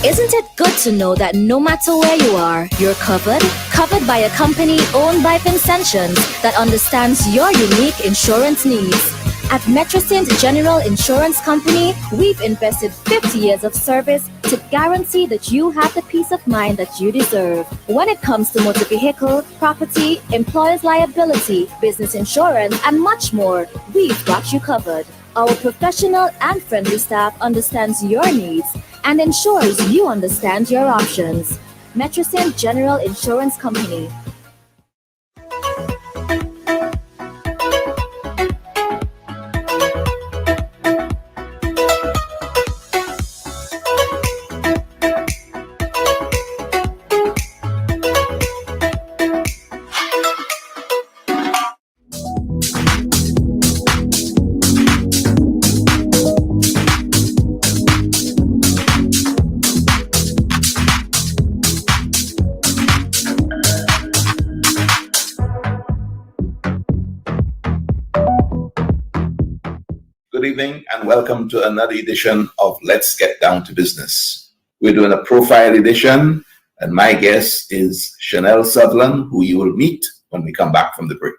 Isn't it good to know that no matter where you are, you're covered? Covered by a company owned by Vincentians that understands your unique insurance needs. At Metrosint General Insurance Company, we've invested 50 years of service to guarantee that you have the peace of mind that you deserve. When it comes to motor vehicle, property, employer's liability, business insurance, and much more, we've got you covered. Our professional and friendly staff understands your needs and ensures you understand your options. Metrosint General Insurance Company. Good evening and welcome to another edition of Let's Get Down to Business. We're doing a profile edition and my guest is Sutherland, who you will meet when we come back from the break.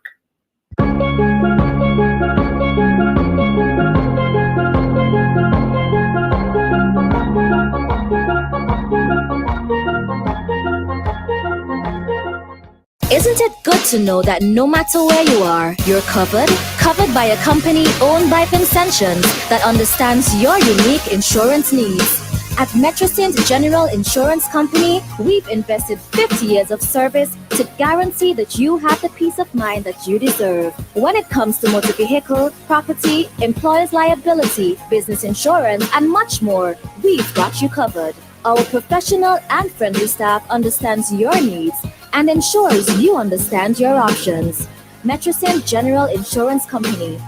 Isn't it good to know that no matter where you are, you're covered? Covered by a company owned by Vincentians that understands your unique insurance needs. At Metrosint General Insurance Company, we've invested 50 years of service to guarantee that you have the peace of mind that you deserve. When it comes to motor vehicle, property, employer's liability, business insurance, and much more, we've got you covered. Our professional and friendly staff understands your needs and ensures you understand your options. Metrosint General Insurance Company.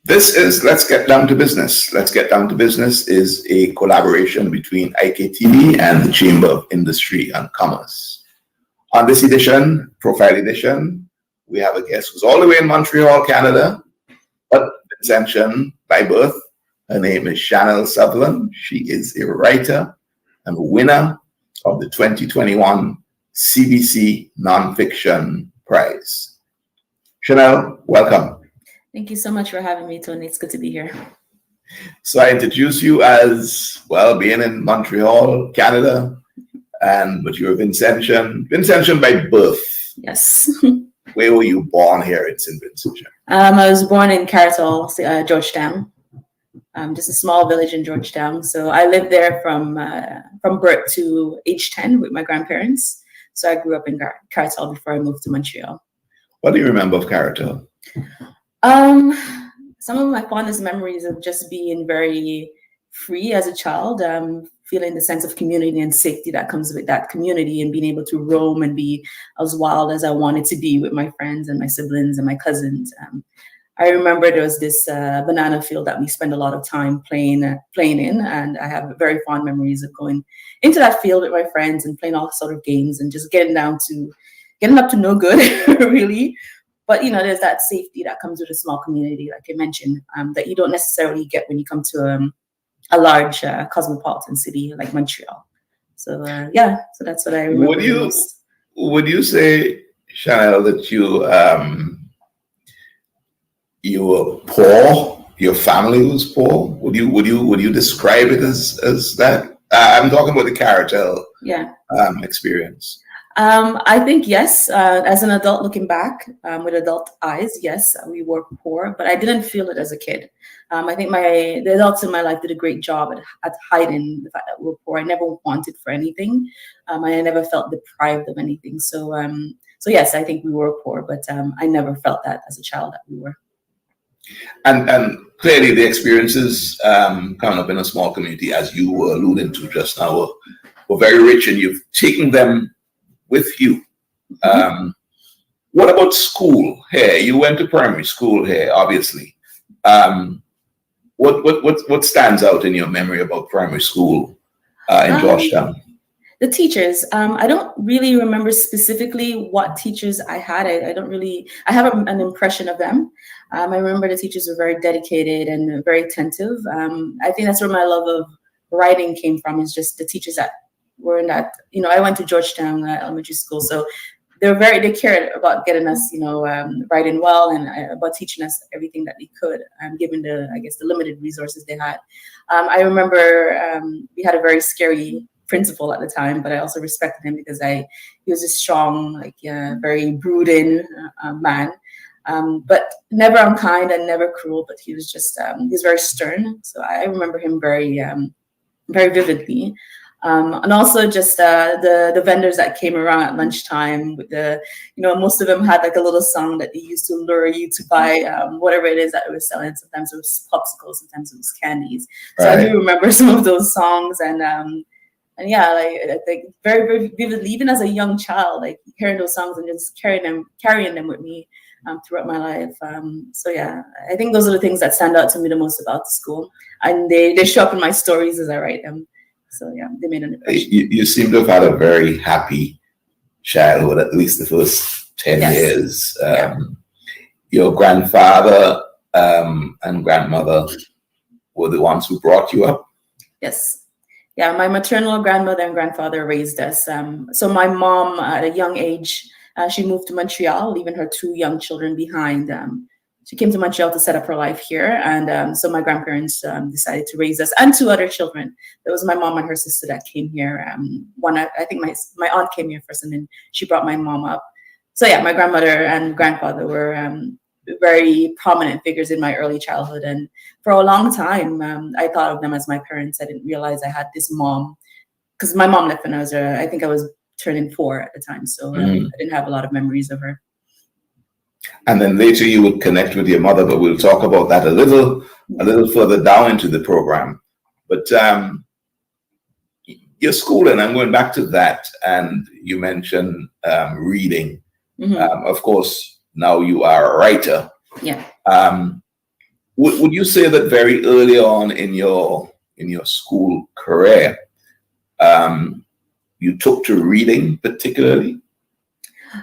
This is Let's Get Down to Business. Let's Get Down to Business is a collaboration between IKTV and the Chamber of Industry and Commerce. On this edition, Profile Edition, we have a guest who's all the way in Montreal, Canada, but Vincentian by birth. Her name is Sutherland. She is a writer and winner of the 2021 CBC Nonfiction Prize. Chanel, welcome. Thank you so much for having me, Tony. It's good to be here. So I introduce you as, well, being in Montreal, Canada, but you're Vincentian by birth. Yes. Where were you born here in St. Vincent? I was born in Carroll, Georgetown, just a small village in Georgetown. So I lived there from birth to age 10 with my grandparents. So I grew up in Carroll before I moved to Montreal. What do you remember of Carroll? Some of my fondest memories of just being very free as a child, feeling the sense of community and safety that comes with that community and being able to roam and be as wild as I wanted to be with my friends and my siblings and my cousins. I remember there was this banana field that we spent a lot of time playing in, and I have very fond memories of going into that field with my friends and playing all sort of games and just getting up to no good, really. But, there's that safety that comes with a small community, like I mentioned, that you don't necessarily get when you come to a large cosmopolitan city like Montreal. So, so that's what I remember. Would you say, Chanel, that you were poor? Your family was poor? Would you describe it as that? I'm talking about the Carroll experience. I think yes. As an adult looking back with adult eyes, yes, we were poor, but I didn't feel it as a kid. I think the adults in my life did a great job at hiding the fact that we were poor. I never wanted for anything. I never felt deprived of anything. So yes, I think we were poor, but I never felt that as a child that we were. And clearly the experiences coming up in a small community, as you were alluding to just now, were very rich, and you've taken them with you. What about school here? You went to primary school here, obviously. What stands out in your memory about primary school in Georgetown? The teachers. I don't really remember specifically what teachers I had. I have an impression of them. I remember the teachers were very dedicated and very attentive. I think that's where my love of writing came from, is just the teachers that were in that, I went to Georgetown elementary school. So they cared about getting us, writing well, and about teaching us everything that they could, given the limited resources they had. I remember we had a very scary principal at the time, but I also respected him because he was a strong, very brooding man, but never unkind and never cruel. But he was just he was very stern. So I remember him very very vividly. And also just the vendors that came around at lunchtime with most of them had like a little song that they used to lure you to buy whatever it is that it was selling. Sometimes it was popsicles, sometimes it was candies. So I do remember some of those songs, and yeah, like very, very vividly, even as a young child, like hearing those songs and just carrying them with me throughout my life. So yeah, I think those are the things that stand out to me the most about the school, and they show up in my stories as I write them. So yeah, they made an impression. You seem to have had a very happy childhood, at least the first 10 years. Your grandfather and grandmother were the ones who brought you up? Yes. Yeah, my maternal grandmother and grandfather raised us. So my mom, at a young age, she moved to Montreal, leaving her 2 young children behind. She came to Montreal to set up her life here. And so my grandparents decided to raise us and 2 other children. It was my mom and her sister that came here. I think my aunt came here first, and then she brought my mom up. So yeah, my grandmother and grandfather were very prominent figures in my early childhood. And for a long time, I thought of them as my parents. I didn't realize I had this mom, because my mom left when I think I was turning 4 at the time. So I didn't have a lot of memories of her. And then later you would connect with your mother, but we'll talk about that a little further down into the program. But your schooling, I'm going back to that, and you mentioned reading. Of course, now you are a writer. Yeah. Would you say that very early on in your school career, you took to reading particularly?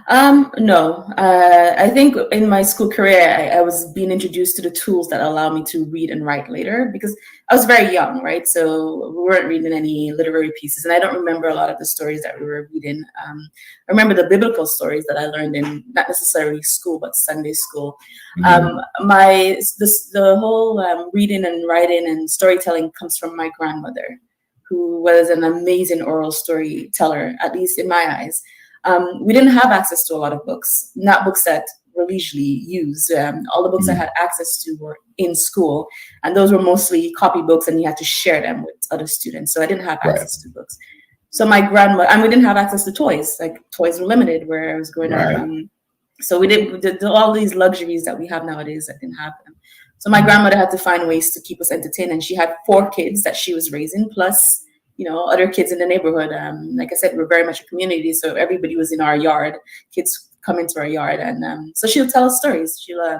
No. I think in my school career, I was being introduced to the tools that allow me to read and write later, because I was very young, right? So we weren't reading any literary pieces, and I don't remember a lot of the stories that we were reading. I remember the biblical stories that I learned in not necessarily school, but Sunday school. The whole reading and writing and storytelling comes from my grandmother, who was an amazing oral storyteller, at least in my eyes. We didn't have access to a lot of books, not books that were leisurely used. All the books I had access to were in school, and those were mostly copy books, and you had to share them with other students. So I didn't have access to books. So my grandmother, and we didn't have access to toys. Like, toys were limited where I was growing up. So we did all these luxuries that we have nowadays. I didn't have them. So my grandmother had to find ways to keep us entertained, and she had 4 kids that she was raising, plus other kids in the neighborhood. Like I said, we're very much a community, so everybody was in our yard. Kids come into our yard, and so she'll tell us stories. She'll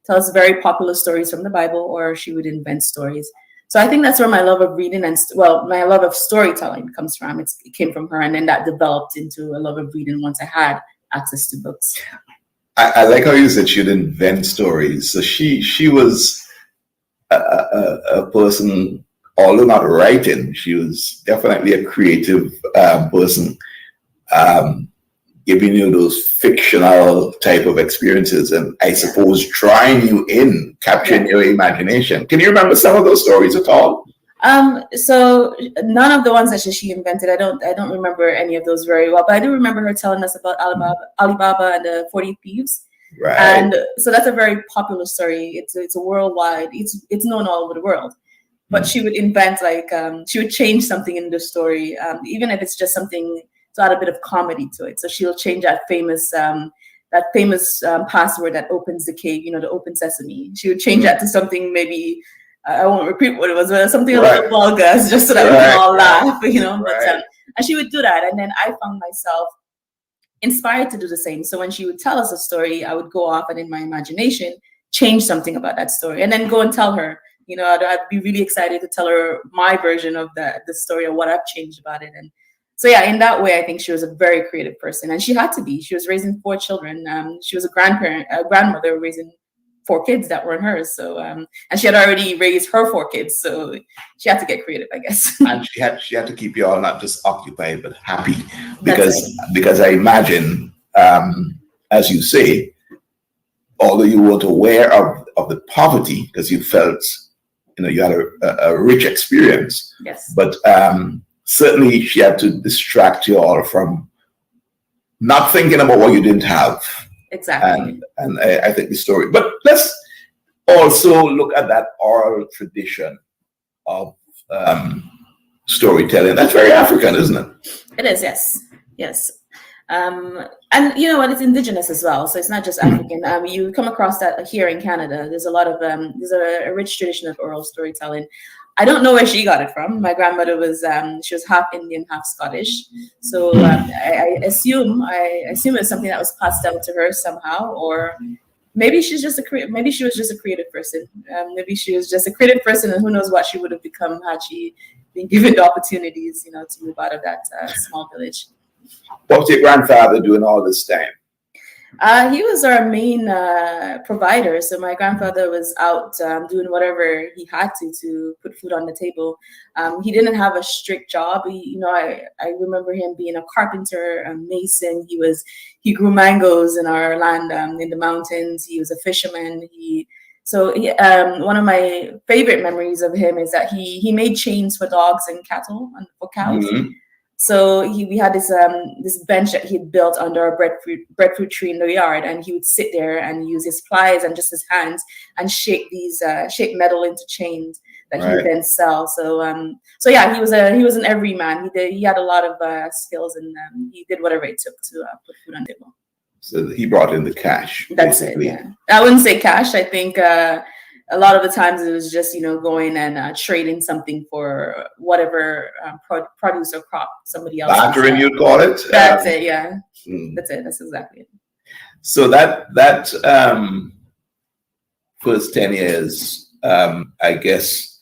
tell us very popular stories from the Bible, or she would invent stories. So I think that's where my love of reading my love of storytelling comes from. It came from her, and then that developed into a love of reading once I had access to books. I like how you said she'd invent stories. So she was a person. Although not writing, she was definitely a creative person, giving you those fictional type of experiences, and I suppose drawing you in, capturing your imagination. Can you remember some of those stories at all? So none of the ones that she invented. I don't remember any of those very well, but I do remember her telling us about Alibaba and the 40 Thieves. Right. And so that's a very popular story. It's a worldwide. It's known all over the world. But she would invent, she would change something in the story, even if it's just something to add a bit of comedy to it. So she'll change that famous that famous password that opens the cave, the open sesame. She would change that to something maybe, I won't repeat what it was, but something a little vulgar, just so that we can all laugh, But and she would do that, and then I found myself inspired to do the same. So when she would tell us a story, I would go off and in my imagination change something about that story, and then go and tell her. I'd be really excited to tell her my version of the story or what I've changed about it. And so yeah, in that way, I think she was a very creative person, and she had to be. She was raising 4 children. She was a grandmother raising 4 kids that weren't hers. So and she had already raised her 4 kids, so she had to get creative, I guess. And she had to keep you all not just occupied but happy, because I imagine, as you say, although you weren't aware of the poverty because you felt you had a rich experience. Yes. But certainly she had to distract you all from not thinking about what you didn't have. Exactly. And I think the story. But let's also look at that oral tradition of storytelling. That's very African, isn't it? It is, yes. Yes. And you know what, it's indigenous as well, so it's not just African. You come across that here in Canada. There's a lot of there's a rich tradition of oral storytelling. I don't know where she got it from. My grandmother was she was half Indian, half Scottish, so I assume it's something that was passed down to her somehow, or maybe she was just a creative person. Maybe she was just a creative person, and who knows what she would have become had she been given the opportunities, to move out of that small village. What was your grandfather doing all this time? He was our main provider. So my grandfather was out doing whatever he had to put food on the table. He didn't have a strict job. I remember him being a carpenter, a mason. He grew mangoes in our land in the mountains. He was a fisherman. One of my favorite memories of him is that he made chains for dogs and cattle and for cows. Mm-hmm. So we had this bench that he had built under a breadfruit tree in the yard, and he would sit there and use his pliers and just his hands and shape metal into chains that he would then sell. So yeah, he was an everyman. He had a lot of skills, and he did whatever it took to put food on the table. So he brought in the cash. That's basically. It. Yeah, I wouldn't say cash. I think a lot of the times it was just going and trading something for whatever produce or crop somebody else. Bartering, you'd call it. That's it. Yeah, That's it. That's exactly it. So that first 10 years, I guess,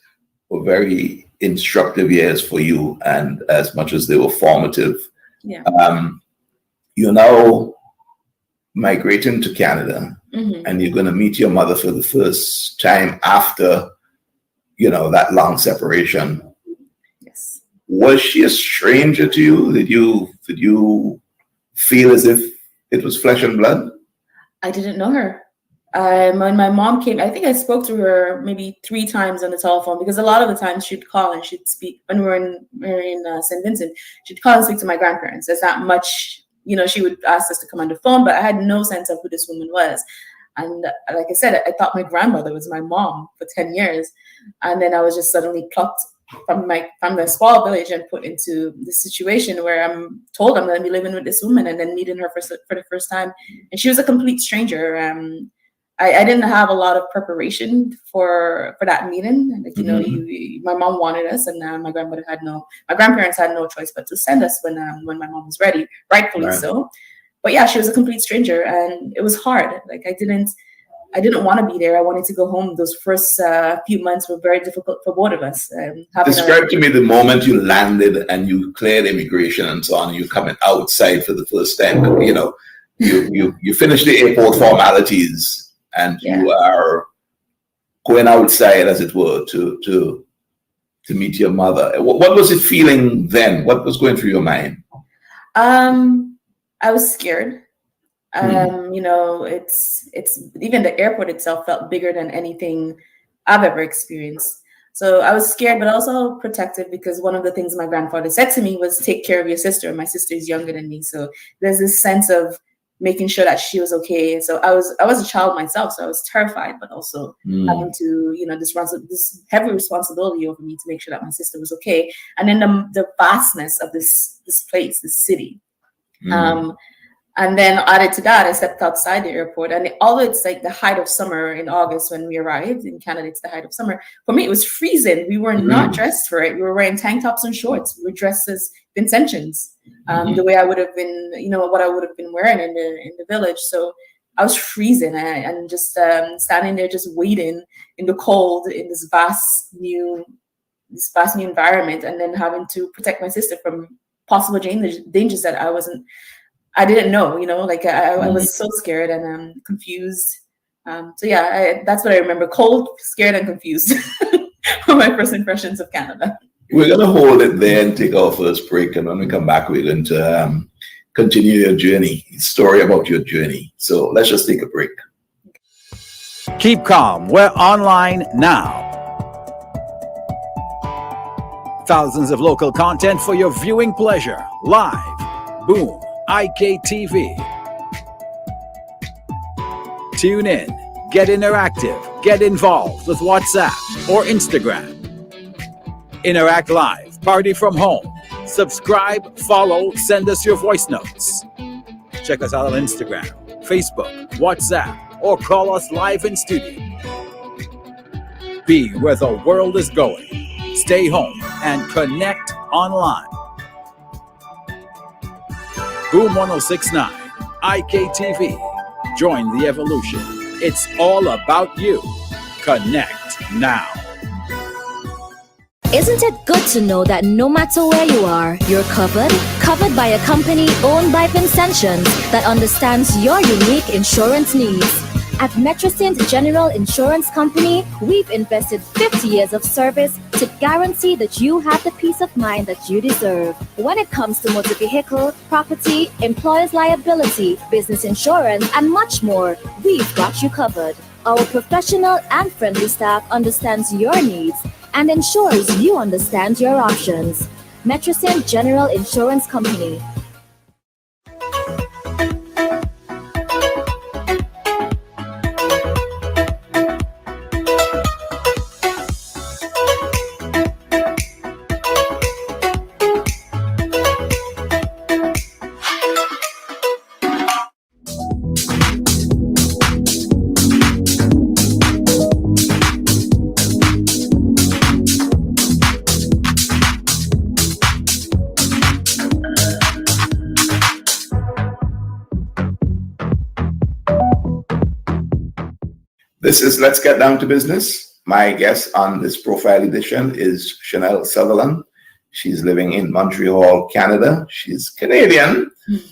were very instructive years for you, and as much as they were formative. Yeah. You're now migrating to Canada, mm-hmm. and you're going to meet your mother for the first time after, that long separation. Yes. Was she a stranger to you? Did you feel as if it was flesh and blood? I didn't know her. When my mom came, I think I spoke to her maybe 3 times on the telephone, because a lot of the times she'd call and she'd speak when we were in St. Vincent. She'd call and speak to my grandparents. There's not much. She would ask us to come on the phone, but I had no sense of who this woman was. And like I said, I thought my grandmother was my mom for 10 years. And then I was just suddenly plucked from the small village and put into this situation where I'm told I'm going to be living with this woman, and then meeting her for the first time. And she was a complete stranger. I didn't have a lot of preparation for that meeting. My mom wanted us, and my grandparents had no choice but to send us when my mom was ready, rightfully so. But yeah, she was a complete stranger, and it was hard. Like I didn't want to be there. I wanted to go home. Those first few months were very difficult for both of us. Describe to me the moment you landed and you cleared immigration and so on, and you're coming outside for the first time. You finished the airport formalities, and you are going outside, as it were, to meet your mother. What was it feeling then? What was going through your mind? I was scared. It's even the airport itself felt bigger than anything I've ever experienced. So I was scared, but also protective, because one of the things my grandfather said to me was, take care of your sister. My sister is younger than me. So there's this sense of making sure that she was okay. So I was a child myself, so I was terrified, but also having to, this heavy responsibility over me to make sure that my sister was okay. And then the vastness of this place, this city. And then added to that, I stepped outside the airport. And although it's like the height of summer in August when we arrived in Canada, it's the height of summer. For me, it was freezing. We were not dressed for it. We were wearing tank tops and shorts. We were dressed as Vincentians, the way I would have been, what I would have been wearing in the village. So I was freezing and just standing there, just waiting in the cold in this vast new environment, and then having to protect my sister from possible dangers that I didn't know, I was so scared and confused. So yeah, that's what I remember: cold, scared, and confused. For my first impressions of Canada. We're going to hold it there and take our first break, and when we come back, we're going to continue your journey, story about your journey. So let's just take a break. Keep calm. We're online now. Thousands of local content for your viewing pleasure. Live. Boom. IKTV. Tune in, get interactive, get involved with WhatsApp or Instagram. Interact live, party from home. Subscribe, follow, send us your voice notes. Check us out on Instagram, Facebook, WhatsApp, or call us live in studio. Be where the world is going. Stay home and connect online. Boom 1069, IKTV. Join the evolution. It's all about you. Connect now. Isn't it good to know that no matter where you are, you're covered? Covered by a company owned by Vincentians that understands your unique insurance needs. At Metrocint General Insurance Company, we've invested 50 years of service to guarantee that you have the peace of mind that you deserve. When it comes to motor vehicle, property, employer's liability, business insurance, and much more, we've got you covered. Our professional and friendly staff understands your needs and ensures you understand your options. Metrocint General Insurance Company. This is Let's Get Down to Business. My guest on this profile edition is Chanel Sutherland. She's living in Montreal, Canada. She's Canadian,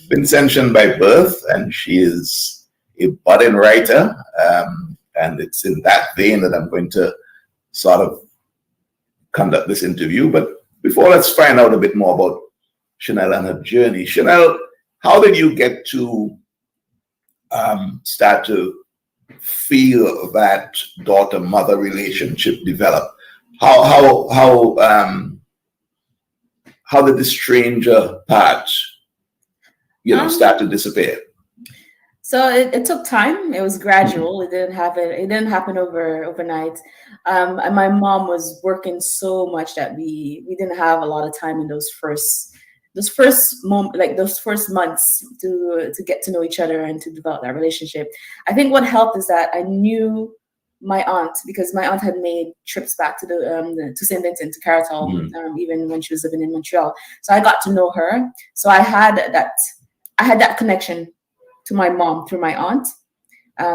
Vincentian by birth, and she is a budding writer. And it's in that vein that I'm going to sort of conduct this interview. But before, let's find out a bit more about Chanel and her journey. Chanel, how did you get to start to feel that daughter-mother relationship develop? How did the stranger part, start to disappear? So it took time. It was gradual. It didn't happen overnight. And my mom was working so much that we didn't have a lot of time in those first months to get to know each other and to develop that relationship. I think what helped is that I knew my aunt, because my aunt had made trips back to to St. Vincent, to Caratal, even when she was living in Montreal. So I got to know her. So I had that connection to my mom through my aunt.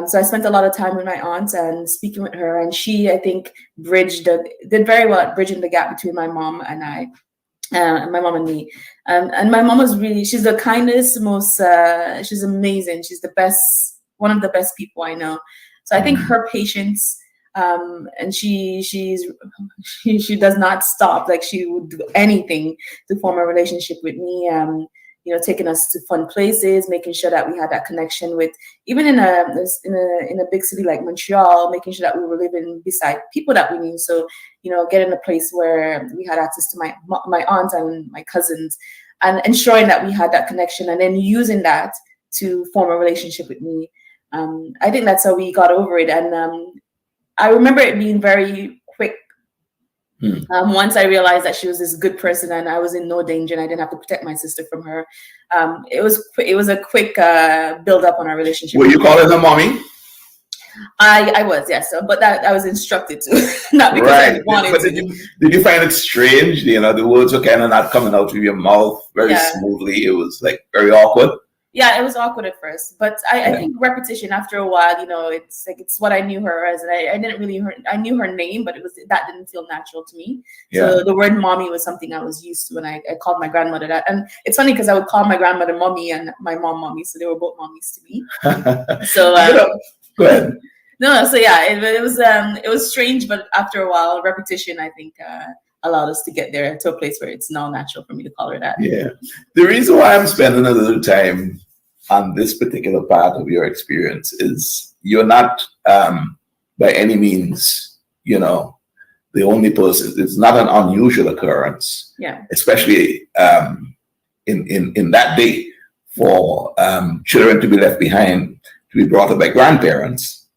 So I spent a lot of time with my aunt and speaking with her, and she, I think, did very well at bridging the gap between my mom and I. My mom and me, and my mom was she's the kindest, she's amazing. She's the best, one of the best people I know. So I think her patience, and she does not stop. Like, she would do anything to form a relationship with me. Taking us to fun places, making sure that we had that connection with, even in a big city like Montreal, making sure that we were living beside people that we knew. So, getting a place where we had access to my aunt and my cousins, and ensuring that we had that connection, and then using that to form a relationship with me. I think that's how we got over it. And I remember it being very quick Once I realized that she was this good person and I was in no danger and I didn't have to protect my sister from her, it was a quick build up on our relationship. Were you calling her mommy? I was, yes. But that I was instructed to, not because Right. I wanted But to. did you find it strange? You know, the words were kind of not coming out of your mouth very Yeah. smoothly. It was like very awkward. Yeah, it was awkward at first, but I think repetition after a while, it's like it's what I knew her as, and I didn't really I knew her name, but that didn't feel natural to me. Yeah. So the word mommy was something I was used to, and I called my grandmother that. And it's funny because I would call my grandmother mommy and my mom mommy, so they were both mommies to me. So go ahead. No, so yeah, it was strange, but after a while, repetition, I think, allowed us to get there to a place where it's now natural for me to call her that. Yeah. The reason why I'm spending a little time on this particular part of your experience is you're not by any means, the only person. It's not an unusual occurrence. Yeah. Especially in that day for children to be left behind, to be brought up by grandparents,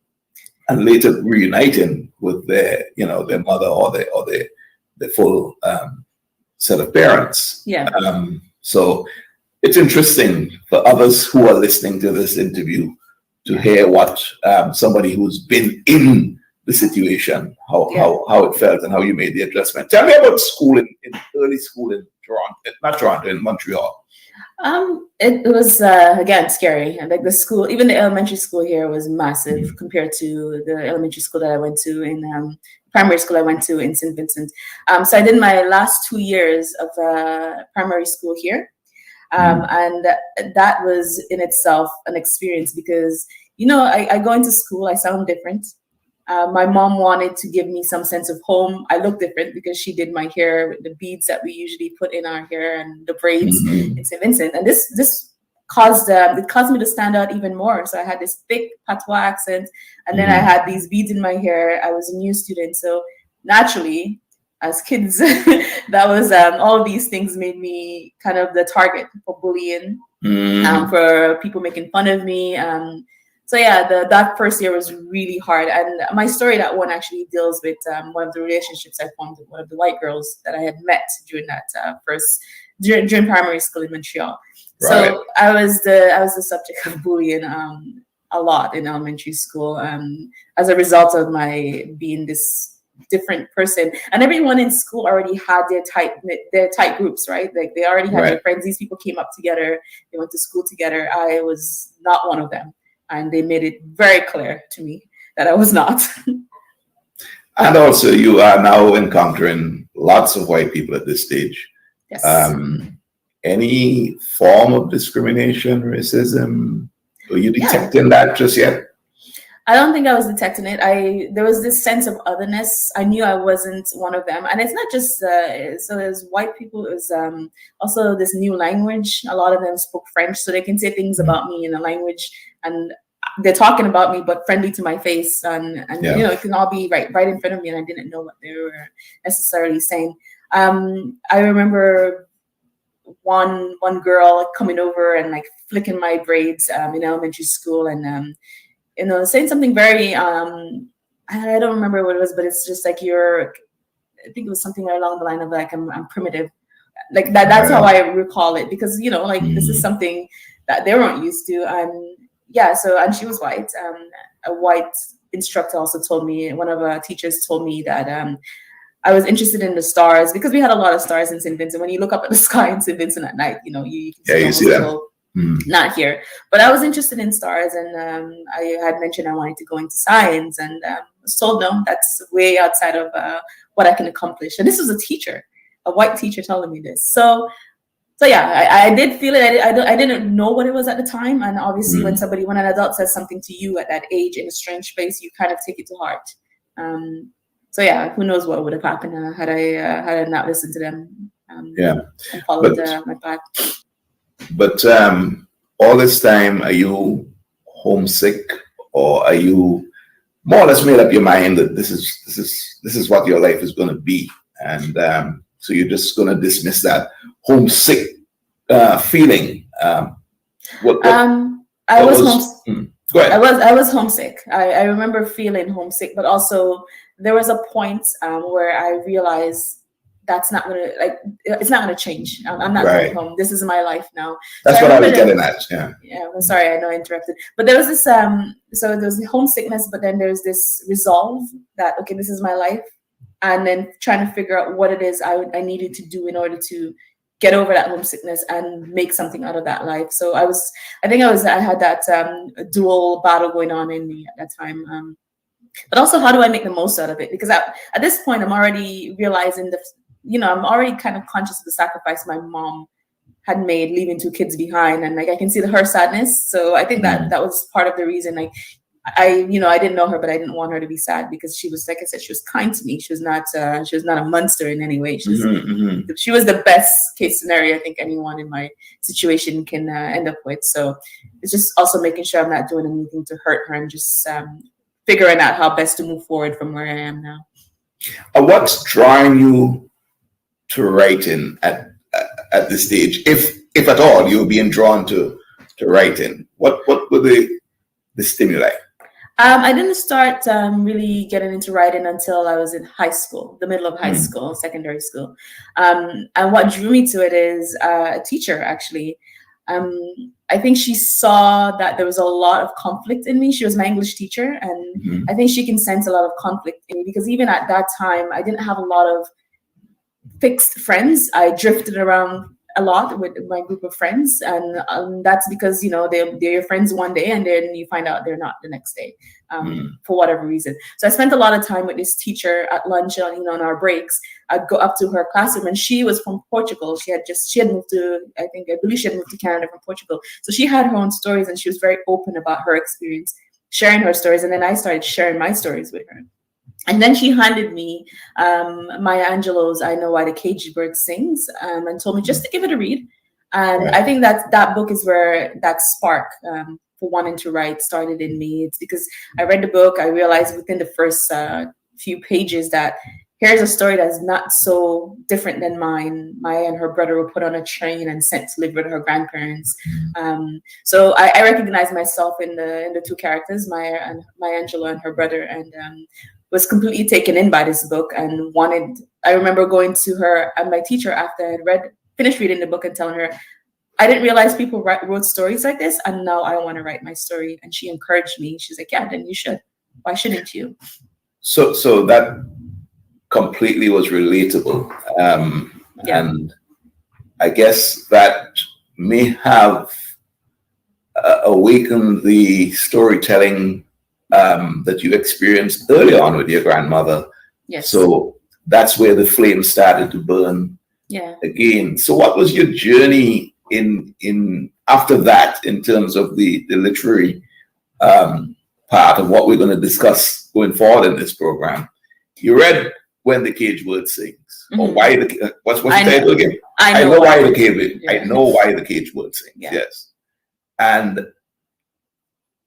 and later reuniting with their mother or the full set of parents. Yeah. So it's interesting for others who are listening to this interview to hear what somebody who's been in the situation, how it felt and how you made the adjustment. Tell me about school in early school in in Montreal. It was again scary. Like the school, even the elementary school here was massive compared to the elementary school that I went to in primary school I went to in St. Vincent. So I did my last 2 years of primary school here. And that was in itself an experience because, I go into school, I sound different. My mom wanted to give me some sense of home. I look different because she did my hair with the beads that we usually put in our hair and the braids in St. Vincent. And this caused me to stand out even more. So I had this thick patois accent, and then I had these beads in my hair. I was a new student, so naturally, as kids, that was all of these things made me kind of the target for bullying, for people making fun of me. So yeah, that first year was really hard. And my story, that one actually deals with one of the relationships I formed with one of the white girls that I had met during that during primary school in Montreal. Right. So I was the subject of bullying a lot in elementary school as a result of my being this different person. And everyone in school already had their tight groups, right? Like they already had their friends. These people came up together. They went to school together. I was not one of them. And they made it very clear to me that I was not. And also, you are now encountering lots of white people at this stage. Yes. Any form of discrimination, racism? Are you detecting that just yet? I don't think I was detecting it. There was this sense of otherness. I knew I wasn't one of them. And it's not just, so there's white people, it was also this new language. A lot of them spoke French, so they can say things about me in a language, and they're talking about me, but friendly to my face. And it can all be right in front of me, and I didn't know what they were necessarily saying. I remember one girl coming over and like flicking my braids in elementary school, and saying something very I don't remember what it was, but it's just like I think it was something along the line of like I'm primitive, like that. That's how I recall it, because this is something that they weren't used to. And she was white. A white instructor also told me, one of our teachers told me that I was interested in the stars because we had a lot of stars in St. Vincent. When you look up at the sky in St. Vincent at night, you can see them. Not here, but I was interested in stars, and I had mentioned I wanted to go into science, and was told no, that's way outside of what I can accomplish. And this was a white teacher telling me this. So yeah, I did feel it. I didn't know what it was at the time, and obviously when an adult says something to you at that age in a strange place, you kind of take it to heart. So yeah, who knows what would have happened had I not listened to them and followed my path. But all this time, are you homesick, or are you more or less made up your mind that this is what your life is going to be, and so you're just going to dismiss that homesick feeling? I was homesick. I remember feeling homesick, but also there was a point where I realized that's not gonna it's not gonna change. I'm not Right. going home. This is my life now. That's So what I was remember getting at. Yeah. yeah, I'm sorry, I know I interrupted. But there was this so there was the homesickness, but then there's this resolve that okay, this is my life, and then trying to figure out what it is I needed to do in order to get over that homesickness and make something out of that life. So I had that dual battle going on in me at that time. But also, how do I make the most out of it? Because at this point, I'm already realizing I'm already kind of conscious of the sacrifice my mom had made, leaving 2 kids behind, and like I can see her sadness. So I think that was part of the reason. Like I didn't know her, but I didn't want her to be sad because she was, like I said, she was kind to me. She was not a monster in any way. She was the best case scenario I think anyone in my situation can end up with. So it's just also making sure I'm not doing anything to hurt her and just figuring out how best to move forward from where I am now. What's drawing you to writing at this stage, if at all you're being drawn to writing? What were the stimuli? I didn't start really getting into writing until I was in high school, the middle of high school, secondary school. And what drew me to it is a teacher, actually. I think she saw that there was a lot of conflict in me. She was my English teacher, and I think she can sense a lot of conflict in me because even at that time, I didn't have a lot of fixed friends. I drifted around a lot with my group of friends, and that's because they're your friends one day and then you find out they're not the next day, for whatever reason. So I spent a lot of time with this teacher at lunch, on our breaks. I'd go up to her classroom, and she was from Portugal. She had moved to, I believe she had moved to Canada from Portugal. So she had her own stories, and she was very open about her experience, sharing her stories. And then I started sharing my stories with her. And then she handed me Maya Angelou's "I Know Why the Caged Bird Sings," and told me just to give it a read. And Right. I think that book is where that spark for wanting to write started in me. It's because I read the book, I realized within the first few pages that here's a story that's not so different than mine. Maya and her brother were put on a train and sent to live with her grandparents. So I recognize myself in the 2 characters, Maya Angelou and her brother, and was completely taken in by this book and I remember going to her and my teacher after I had finished reading the book and telling her, I didn't realize people wrote stories like this, and now I want to write my story. And she encouraged me. She's like, yeah, then you should. Why shouldn't you? So that completely was relatable. And I guess that may have awakened the storytelling that you experienced early on with your grandmother. Yes. So that's where the flame started to burn again. So what was your journey in after that in terms of the literary part of what we're going to discuss going forward in this program? You read When the Caged Bird Sings, or why what's the title again? I know why the caged bird sings. Yeah. Yes. And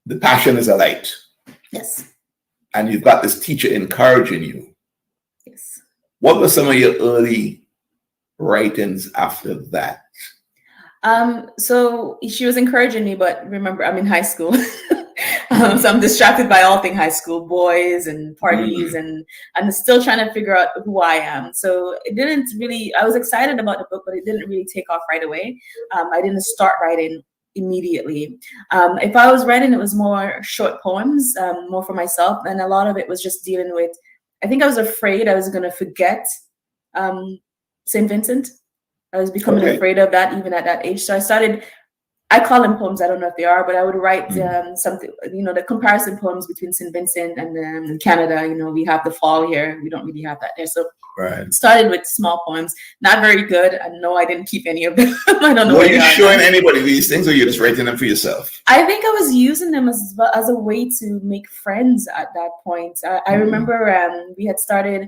the passion is alight. Yes. And you've got this teacher encouraging you. Yes. What were some of your early writings after that? So she was encouraging me, but remember, I'm in high school. So I'm distracted by all things high school, boys and parties, and I'm still trying to figure out who I am. So it didn't really, I was excited about the book, but it didn't really take off right away. I didn't start writing immediately. If I was writing, it was more short poems, more for myself. And a lot of it was just dealing with, I think I was afraid I was going to forget St. Vincent. I was becoming afraid of that even at that age. So I call them poems, I don't know if they are, but I would write something, the comparison poems between St. Vincent and Canada. We have the fall here. We don't really have that there. So it started with small poems, not very good. I know I didn't keep any of them. I don't know. Were you showing anybody these things, or you're just writing them for yourself? I think I was using them as a way to make friends at that point. I remember we had started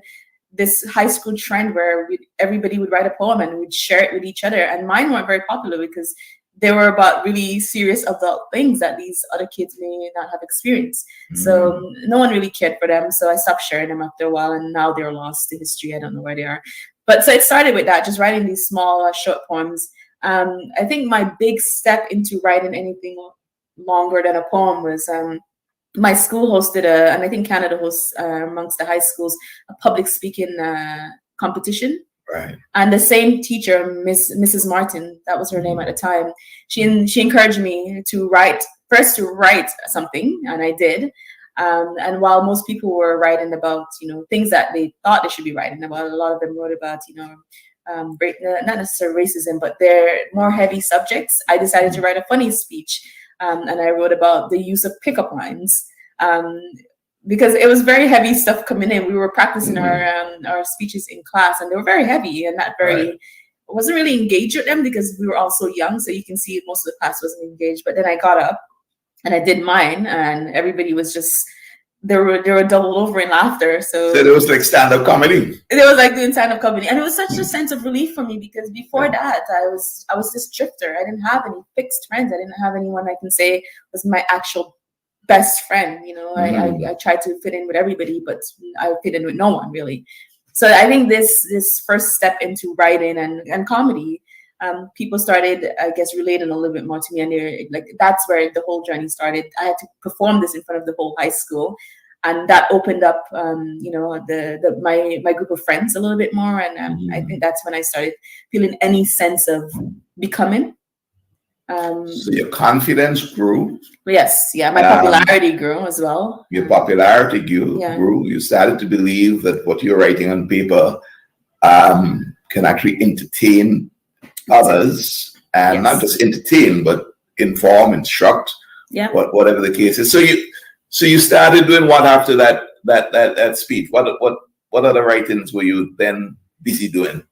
this high school trend where everybody would write a poem and we'd share it with each other. And mine weren't very popular because they were about really serious adult things that these other kids may not have experienced. So no one really cared for them. So I stopped sharing them after a while, and now they're lost to history. I don't know where they are. But so it started with that, just writing these small, short poems. I think my big step into writing anything longer than a poem was my school hosted and I think Canada hosts amongst the high schools, a public speaking competition. Right. And the same teacher, Mrs. Martin, that was her name at the time, she encouraged me to write something, and I did. And while most people were writing about, things that they thought they should be writing about, a lot of them wrote about, not necessarily racism, but they're more heavy subjects. I decided to write a funny speech, and I wrote about the use of pickup lines. Because it was very heavy stuff coming in. We were practicing our speeches in class, and they were very heavy and not very. Right. Wasn't really engaged with them because we were all so young. So you can see most of the class wasn't engaged. But then I got up and I did mine, and everybody was just they were doubled over in laughter. So it was like stand-up comedy. It was like doing stand-up comedy, and it was such a sense of relief for me because before that I was this drifter. I didn't have any fixed friends. I didn't have anyone I can say was my actual best friend. I tried to fit in with everybody, but I fit in with no one really. So I think this first step into writing and comedy, people started, I guess, relating a little bit more to me, and that's where the whole journey started. I had to perform this in front of the whole high school, and that opened up, my group of friends a little bit more, and I think that's when I started feeling any sense of becoming. So your confidence grew. Yes, yeah, my popularity grew as well. Your popularity grew. You started to believe that what you're writing on paper can actually entertain others, and not just entertain, but inform, instruct, whatever the case is. So you started doing what after that speech? What other writings were you then busy doing?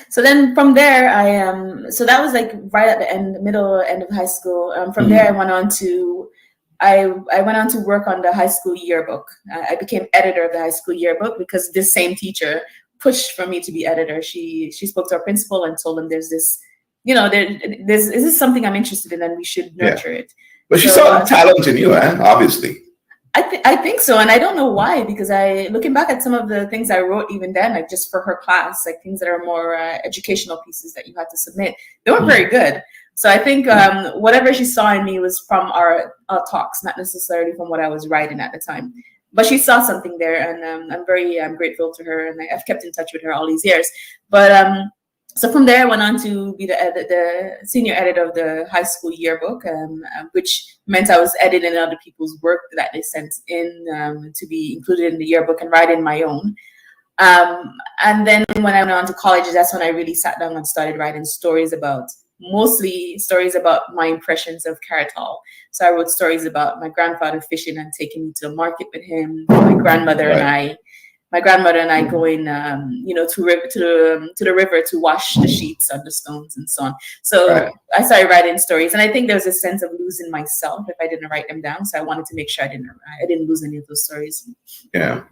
So then from there, so that was like right at the middle end of high school. From there, I went on to work on the high school yearbook. I became editor of the high school yearbook because this same teacher pushed for me to be editor. She spoke to our principal and told him there's this, this is something I'm interested in and we should nurture it. But she saw talent in you, obviously. I think so, and I don't know why, because looking back at some of the things I wrote even then, like just for her class, like things that are more educational pieces that you had to submit, they weren't very good. So I think whatever she saw in me was from our talks, not necessarily from what I was writing at the time. But she saw something there, and I'm grateful to her, and I've kept in touch with her all these years. But so from there, I went on to be the senior editor of the high school yearbook, which meant I was editing other people's work that they sent in to be included in the yearbook and writing my own. And then when I went on to college, that's when I really sat down and started writing mostly stories about my impressions of Carrot Hall. So I wrote stories about my grandfather fishing and taking me to the market with him, my grandmother and I going, to the river to wash the sheets on the stones and so on. So I started writing stories, and I think there was a sense of losing myself if I didn't write them down. So I wanted to make sure I didn't lose any of those stories. Yeah,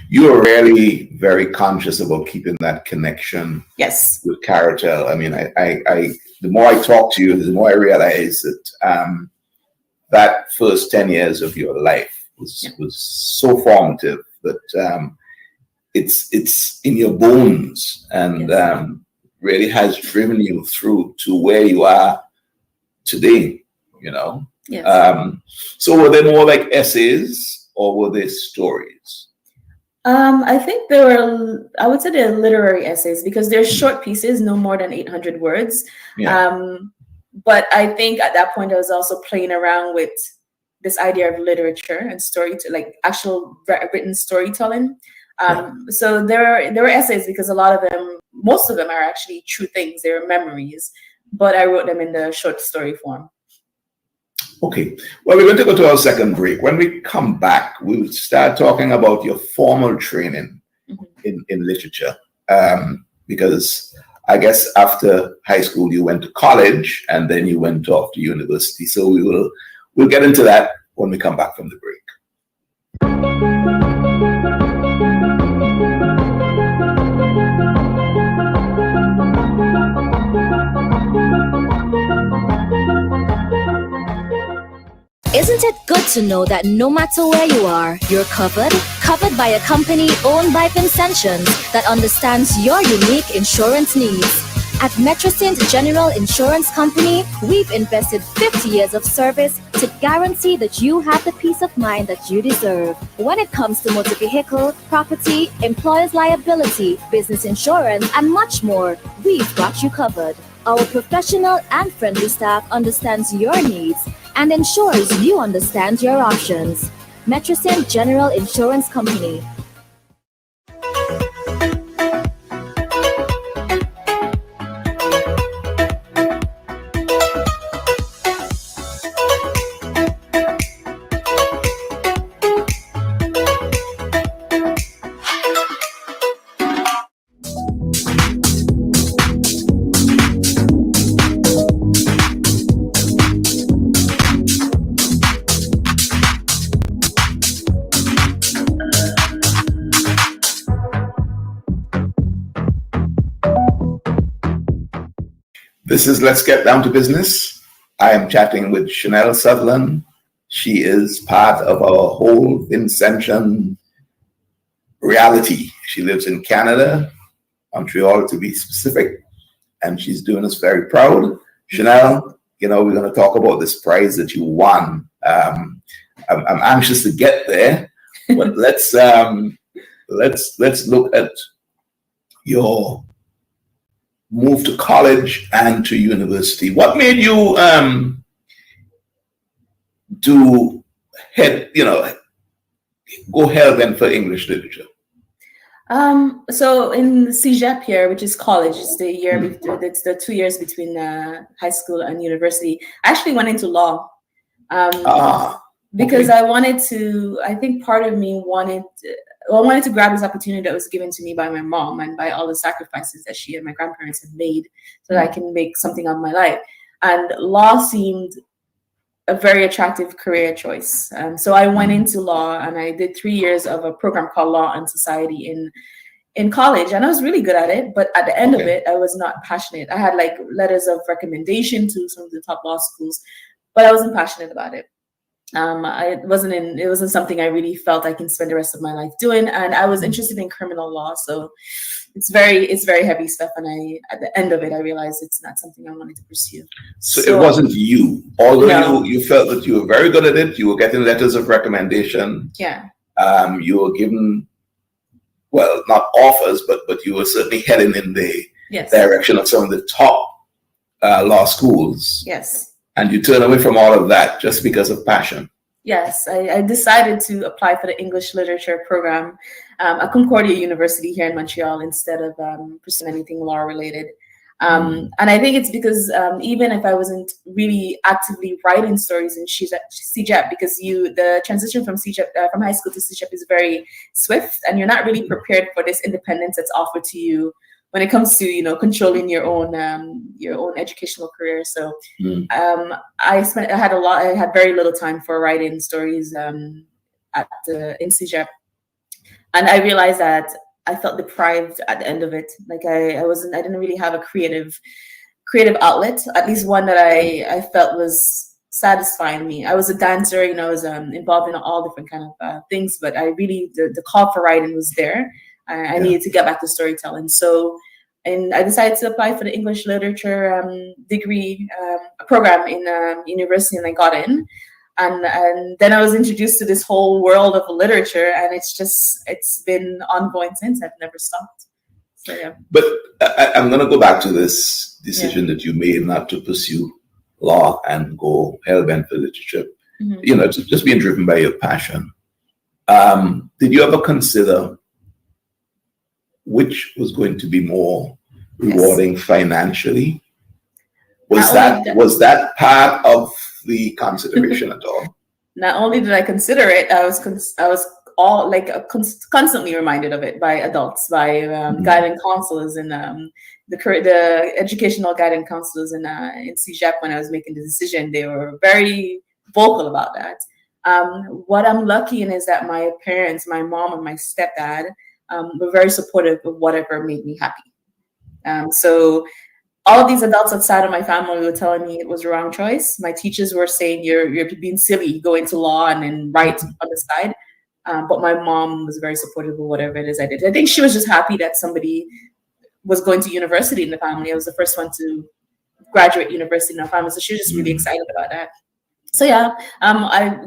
you are really very conscious about keeping that connection. Yes, with Carrot Hall. I mean, I the more I talk to you, the more I realize that that first 10 years of your life was so formative that. It's in your bones and really has driven you through to where you are today, Yes. So were they more like essays or were they stories? I think I would say they're literary essays because they're short pieces, no more than 800 words. Yeah. But I think at that point I was also playing around with this idea of literature and like actual written storytelling. So there were essays because most of them are actually true things. They're memories, but I wrote them in the short story form. Okay. Well, we're going to go to our second break. When we come back, we'll start talking about your formal training in literature. Because I guess after high school, you went to college and then you went off to university. So we'll get into that when we come back from the break. Isn't it good to know that no matter where you are, you're covered by a company owned by Vincentions that understands your unique insurance needs? At Metrocint General Insurance Company, we've invested 50 years of service, to guarantee that you have the peace of mind that you deserve. When it comes to motor vehicle, property, employer's liability, business insurance, and much more, we've got you covered. Our professional and friendly staff understands your needs and ensures you understand your options. Metrocent General Insurance Company. This is Let's Get Down to Business. I am chatting with Chanel Sutherland. She is part of our whole Vincentian reality. She lives in Canada, Montreal to be specific, and she's doing us very proud. Chanel, we're going to talk about this prize that you won. I'm anxious to get there, but let's look at your move to college and to university. What made you go hell bent for English literature? So in CEGEP here, which is college, it's the year it's the 2 years between high school and university. I actually went into law because I wanted to. I think part of me wanted to grab this opportunity that was given to me by my mom and by all the sacrifices that she and my grandparents had made so that I can make something of my life. And law seemed a very attractive career choice. So I went into law and I did 3 years of a program called Law and Society in college. And I was really good at it. But at the end of it, I was not passionate. I had like letters of recommendation to some of the top law schools, but I wasn't passionate about it. It wasn't something I really felt I can spend the rest of my life doing. And I was interested in criminal law. So it's very heavy stuff. And at the end of it, I realized it's not something I wanted to pursue. So it wasn't you, although you felt that you were very good at it. You were getting letters of recommendation. Yeah. You were given, well, not offers, but you were certainly heading in the direction of some of the top law schools. Yes. And you turn away from all of that just because of passion. Yes, I decided to apply for the English literature program at Concordia University here in Montreal instead of pursuing anything law related. And I think it's because even if I wasn't really actively writing stories in CEGEP, because the transition from CEGEP, from high school to CEGEP is very swift, and you're not really prepared for this independence that's offered to you when it comes to controlling your own educational career. So I had very little time for writing stories in CEGEP, and I realized that I felt deprived at the end of it. Like I didn't really have a creative outlet, at least one that I felt was satisfying me. I was a dancer, I was involved in all different kind of things, but I really the call for writing was there. I needed to get back to storytelling. And I decided to apply for the English literature degree program in university, and I got in. And then I was introduced to this whole world of literature, and it's been ongoing since. I've never stopped. So yeah. But I'm going to go back to this decision that you made not to pursue law and go hell-bent for literature. Just being driven by your passion. Did you ever consider which was going to be more rewarding financially? Was that part of the consideration at all? Not only did I consider it, I was constantly reminded of it by adults, by guidance counselors and the educational guidance counselors in CEGEP. When I was making the decision, they were very vocal about that. What I'm lucky in is that my parents, my mom and my stepdad, were very supportive of whatever made me happy. So all of these adults outside of my family were telling me it was the wrong choice. My teachers were saying, you're being silly, go into law and then write on the side. But my mom was very supportive of whatever it is I did. I think she was just happy that somebody was going to university in the family. I was the first one to graduate university in our family. So she was just really excited about that. So yeah,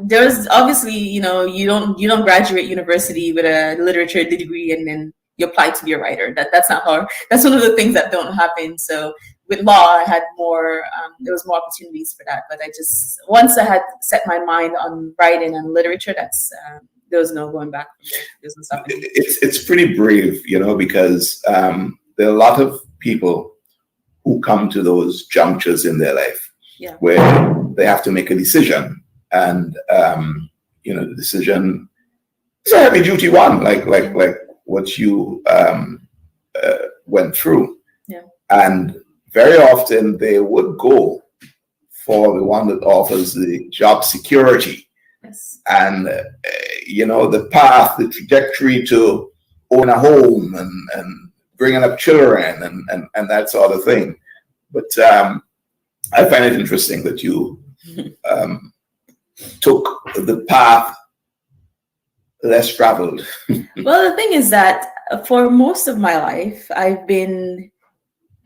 there's obviously, you don't graduate university with a literature degree and then you apply to be a writer. That's not how. That's one of the things that don't happen. So with law, I had more. There was more opportunities for that. But I just, once I had set my mind on writing and literature, there was no going back from there. There's no stopping. It's pretty brave, because there are a lot of people who come to those junctures in their life where they have to make a decision, and the decision is a heavy duty one, like what you went through. Yeah. And very often they would go for the one that offers the job security. Yes. And the path, the trajectory to own a home and bringing up children and that sort of thing. But I find it interesting that you took the path less traveled. Well, the thing is that for most of my life, I didn't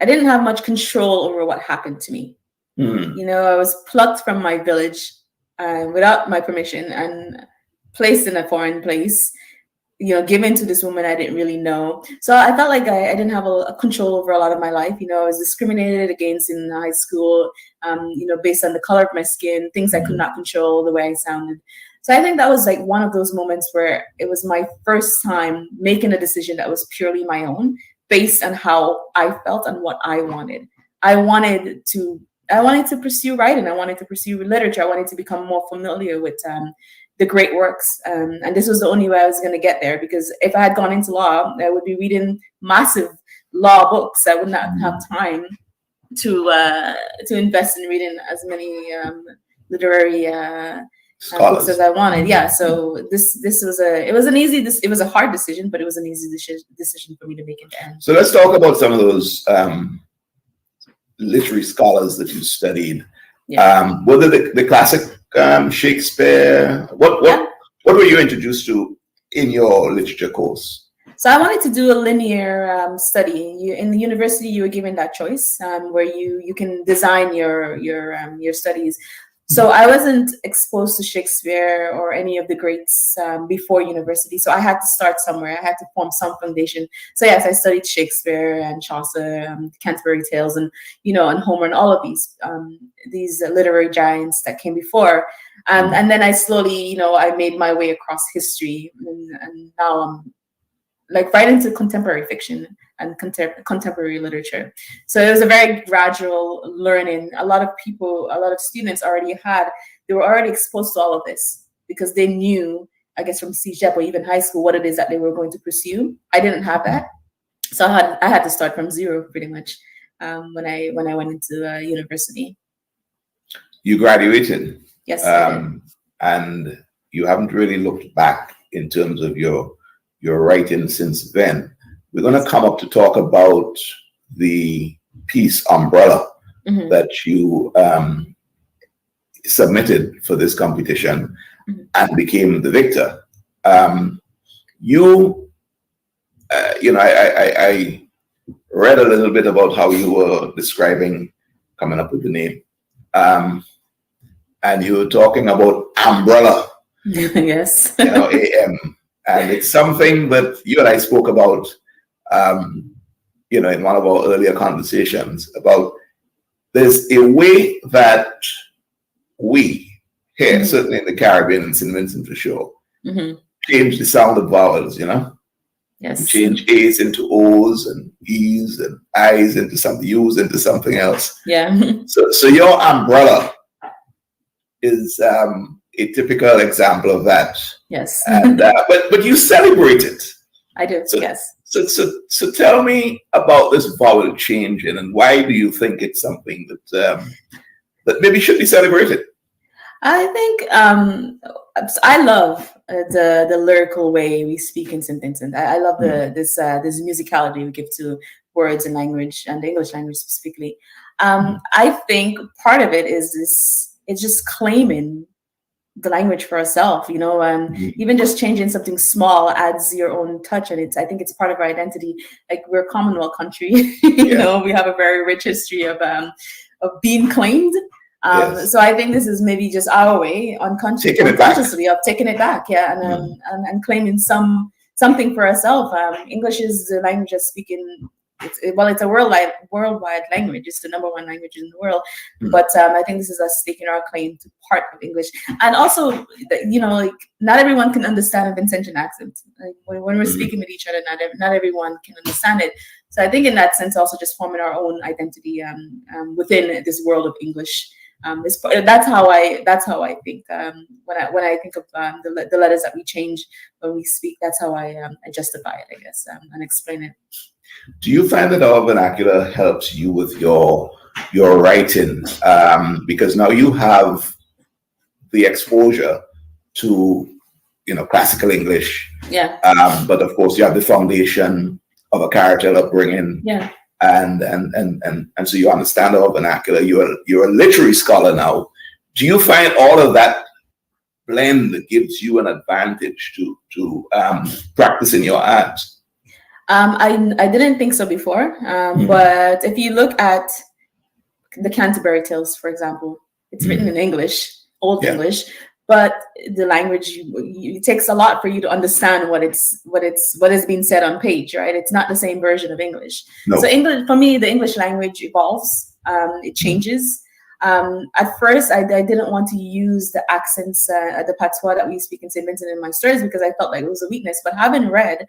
have much control over what happened to me. I was plucked from my village without my permission and placed in a foreign place, given to this woman I didn't really know. So I felt like I didn't have a control over a lot of my life. I was discriminated against in high school, based on the color of my skin, things I could not control, the way I sounded. So I think that was like one of those moments where it was my first time making a decision that was purely my own, based on how I felt and what I wanted. I wanted to pursue writing. I wanted to pursue literature. I wanted to become more familiar with the great works. And this was the only way I was going to get there, because if I had gone into law, I would be reading massive law books. I would not have time to invest in reading as many literary books as I wanted. Yeah. So this was it was a hard decision, but it was an easy decision for me to make in the end. So let's talk about some of those literary scholars that you studied. Yeah. Whether the classic Shakespeare, what were you introduced to in your literature course? So I wanted to do a linear study. In the university, you were given that choice where you can design your studies. So I wasn't exposed to Shakespeare or any of the greats before university. So I had to start somewhere. I had to form some foundation. So yes, I studied Shakespeare and Chaucer, Canterbury Tales, and and Homer, and all of these literary giants that came before. And then I slowly, I made my way across history, and now I'm like right into contemporary fiction and contemporary literature. So it was a very gradual learning. A lot of students they were already exposed to all of this because they knew, I guess, from CEGEP or even high school, what it is that they were going to pursue. I didn't have that. So I had to start from zero pretty much when I went into university. You graduated. Yes. And you haven't really looked back in terms of your writing since then. We're going to come up to talk about the piece Umbrella that you submitted for this competition and became the victor. I read a little bit about how you were coming up with the name. And you were talking about umbrella. Yes. AM. And it's something that you and I spoke about, in one of our earlier conversations about there's a way that we here, certainly in the Caribbean and St. Vincent for sure, change the sound of vowels, Yes. Change A's into O's and E's and I's into something, U's into something else. Yeah. So your umbrella is a typical example of that. Yes. And but you celebrate it. I do. So, yes. So tell me about this vowel changing, and why do you think it's something that maybe should be celebrated? I think I love the lyrical way we speak in St. Vincent. I love this musicality we give to words and language, and the English language specifically. I think part of it is it's just claiming the language for ourselves, even just changing something small adds your own touch, and I think it's part of our identity. Like, we're a Commonwealth country, we have a very rich history of being claimed. Yes. So I think this is maybe just our way, Taking it back. unconsciously, of taking it back, yeah, and claiming something for ourselves. English is the language that's speaking. It's a worldwide language. It's the number one language in the world. But I think this is us staking our claim to part of English. And also, like, not everyone can understand a Vincentian accent. Like, when we're speaking with each other, not everyone can understand it. So I think in that sense, also just forming our own identity within this world of English. That's how I think. When I think of the letters that we change when we speak, that's how I justify it, I guess, and explain it. Do you find that our vernacular helps you with your writing? Because now you have the exposure to classical English. Yeah. But of course, you have the foundation of a character upbringing. Yeah. And so you understand our vernacular. You're a literary scholar now. Do you find all of that blend gives you an advantage to practicing your art? I didn't think so before, but if you look at the Canterbury Tales, for example, it's written in English, Old English, but the language it takes a lot for you to understand what is being said on page, right? It's not the same version of English. No. So English, for me, the English language evolves, it changes. At first, I didn't want to use the accents, the patois that we speak in St. Vincent in my stories, because I felt like it was a weakness. But having read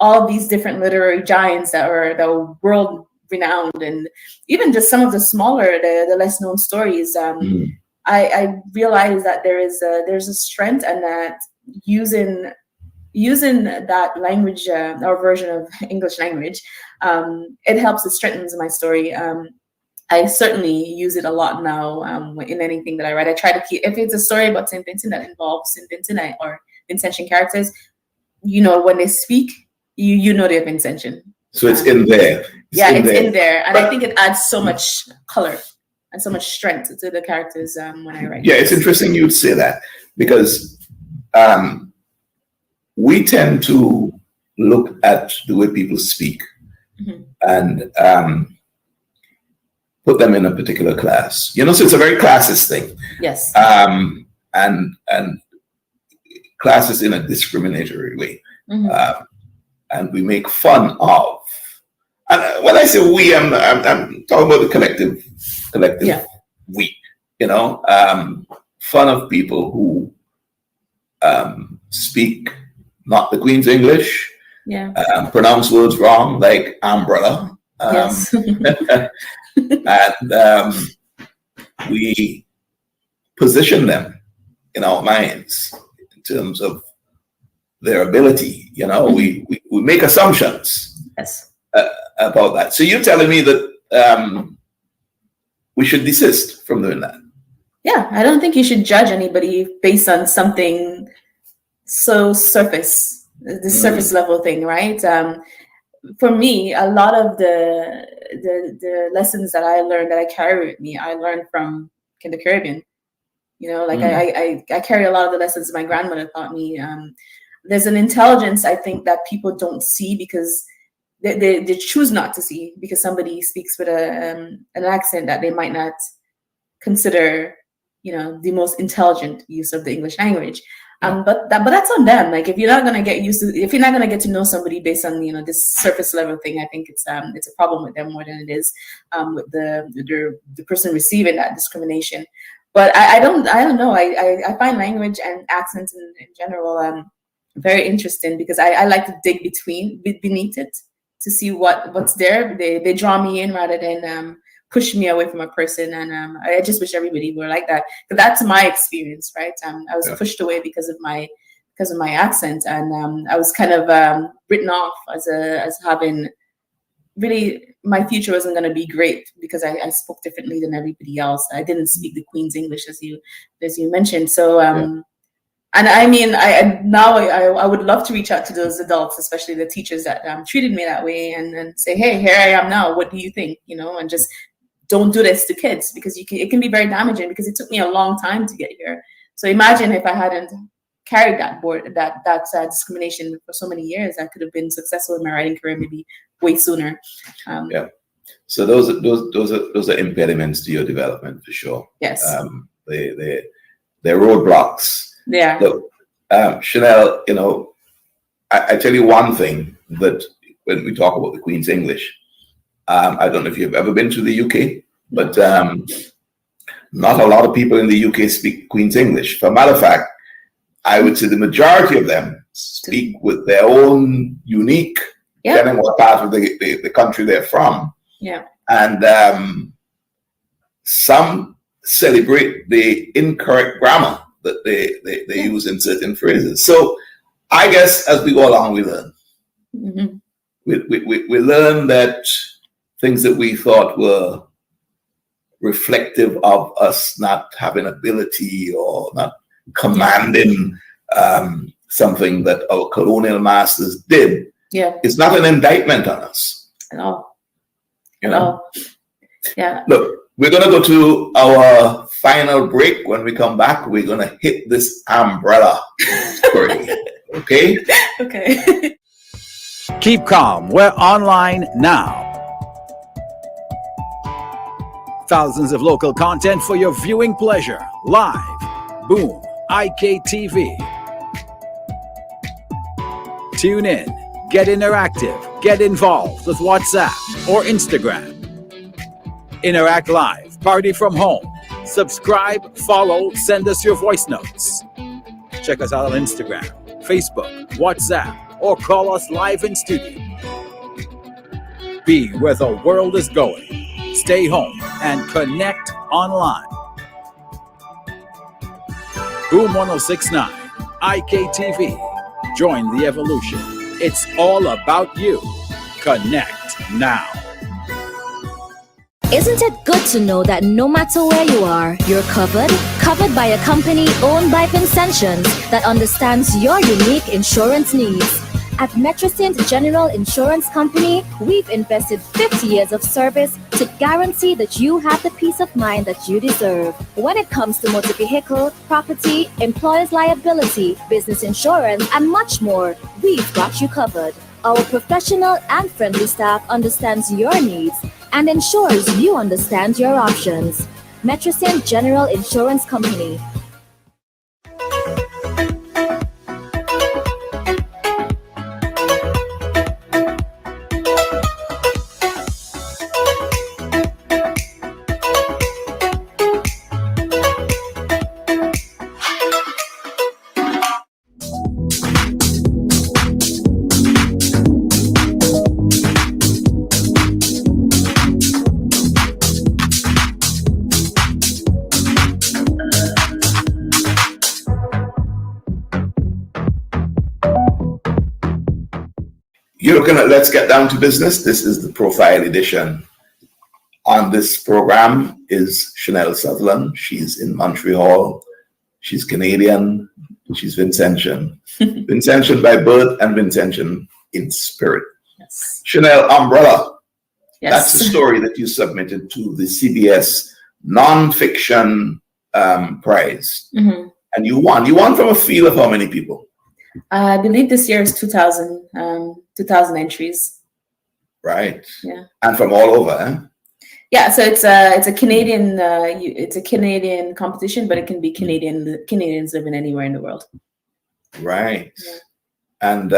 all of these different literary giants that were world renowned, and even just some of the smaller, the less known stories, I realized that there's a strength, and that using that language, or version of English language, it helps, it strengthens my story. I certainly use it a lot now in anything that I write. I try to keep, if it's a story about St. Vincent that involves St. Vincent or Vincentian characters, when they speak, you know they're Vincentian. So it's in there. It's in there. And I think it adds so much color and so much strength to the characters when I write. Yeah, it's interesting you'd say that, because we tend to look at the way people speak and put them in a particular class. So it's a very classist thing. Yes. And classes in a discriminatory way. And we make fun of. And when I say we, I'm talking about the collective we. Fun of people who speak not the Queen's English, pronounce words wrong, like umbrella. Yes. And we position them in our minds in terms of their ability. We make assumptions about that. So you're telling me that we should desist from doing that? Yeah, I don't think you should judge anybody based on something so surface level thing, right? For me, a lot of the lessons that I learned, that I carry with me, I learned from the Caribbean. I carry a lot of the lessons my grandmother taught me. There's an intelligence, I think, that people don't see because they choose not to see, because somebody speaks with an accent that they might not consider, the most intelligent use of the English language. But that's on them. Like, if you're not gonna get to know somebody based on this surface level thing, I think it's a problem with them more than it is with the person receiving that discrimination. But I don't know. I find language and accents in general very interesting, because I like to dig beneath it to see what's there. They draw me in rather than push me away from a person. And I just wish everybody were like that. But that's my experience, right? I was pushed away because of my accent, and I was kind of written off as having really, my future wasn't going to be great because I spoke differently than everybody else. I didn't speak the Queen's English as you mentioned. So and I mean, I would love to reach out to those adults, especially the teachers that treated me that way, and say, hey, here I am now. What do you think? And just don't do this to kids, because it can be very damaging, because it took me a long time to get here. So imagine if I hadn't carried that discrimination for so many years, I could have been successful in my writing career maybe way sooner. So those are impediments to your development for sure. Yes. They're roadblocks. Yeah. Look, Chanel, I tell you one thing, that when we talk about the Queen's English, I don't know if you've ever been to the UK, but not a lot of people in the UK speak Queen's English. For a matter of fact, I would say the majority of them speak with their own unique, depending on what part of the country they're from. Yeah. And some celebrate the incorrect grammar that they use in certain phrases. So I guess as we go along, we learn. Mm-hmm. We learn that things that we thought were reflective of us not having ability or not commanding something that our colonial masters did. Yeah. It's not an indictment on us. At all. At all. Yeah. Look, we're going to go to our final break. When we come back, we're going to hit this umbrella story. Okay? Okay. Keep calm. We're online now. Thousands of local content for your viewing pleasure. Live. Boom. IKTV. Tune in. Get interactive. Get involved with WhatsApp or Instagram. Interact live. Party from home. Subscribe, follow, send us your voice notes. Check us out on Instagram, Facebook, WhatsApp, or call us live in studio. Be where the world is going. Stay home and connect online. Boom 1069, IKTV. Join the evolution. It's all about you. Connect now. Isn't it good to know that no matter where you are, you're covered? Covered by a company owned by Vincentions that understands your unique insurance needs. At Metrosint General Insurance Company, we've invested 50 years of service to guarantee that you have the peace of mind that you deserve. When it comes to motor vehicle, property, employer's liability, business insurance, and much more, we've got you covered. Our professional and friendly staff understands your needs and ensures you understand your options. Metrosint General Insurance Company. You're looking at Let's Get Down to Business. This is the profile edition. On this program is Chanel Sutherland. She's in Montreal. She's Canadian. She's Vincentian. Vincentian by birth and Vincentian in spirit. Yes. Chanel Umbrella. Yes. That's the story that you submitted to the CBS Nonfiction Prize. Mm-hmm. And you won. You won from a field of how many people? I believe this year is 2,000 entries. Right. Yeah. And from all over, eh? Yeah, so it's a Canadian competition, but it can be Canadians living anywhere in the world. Right. Yeah. And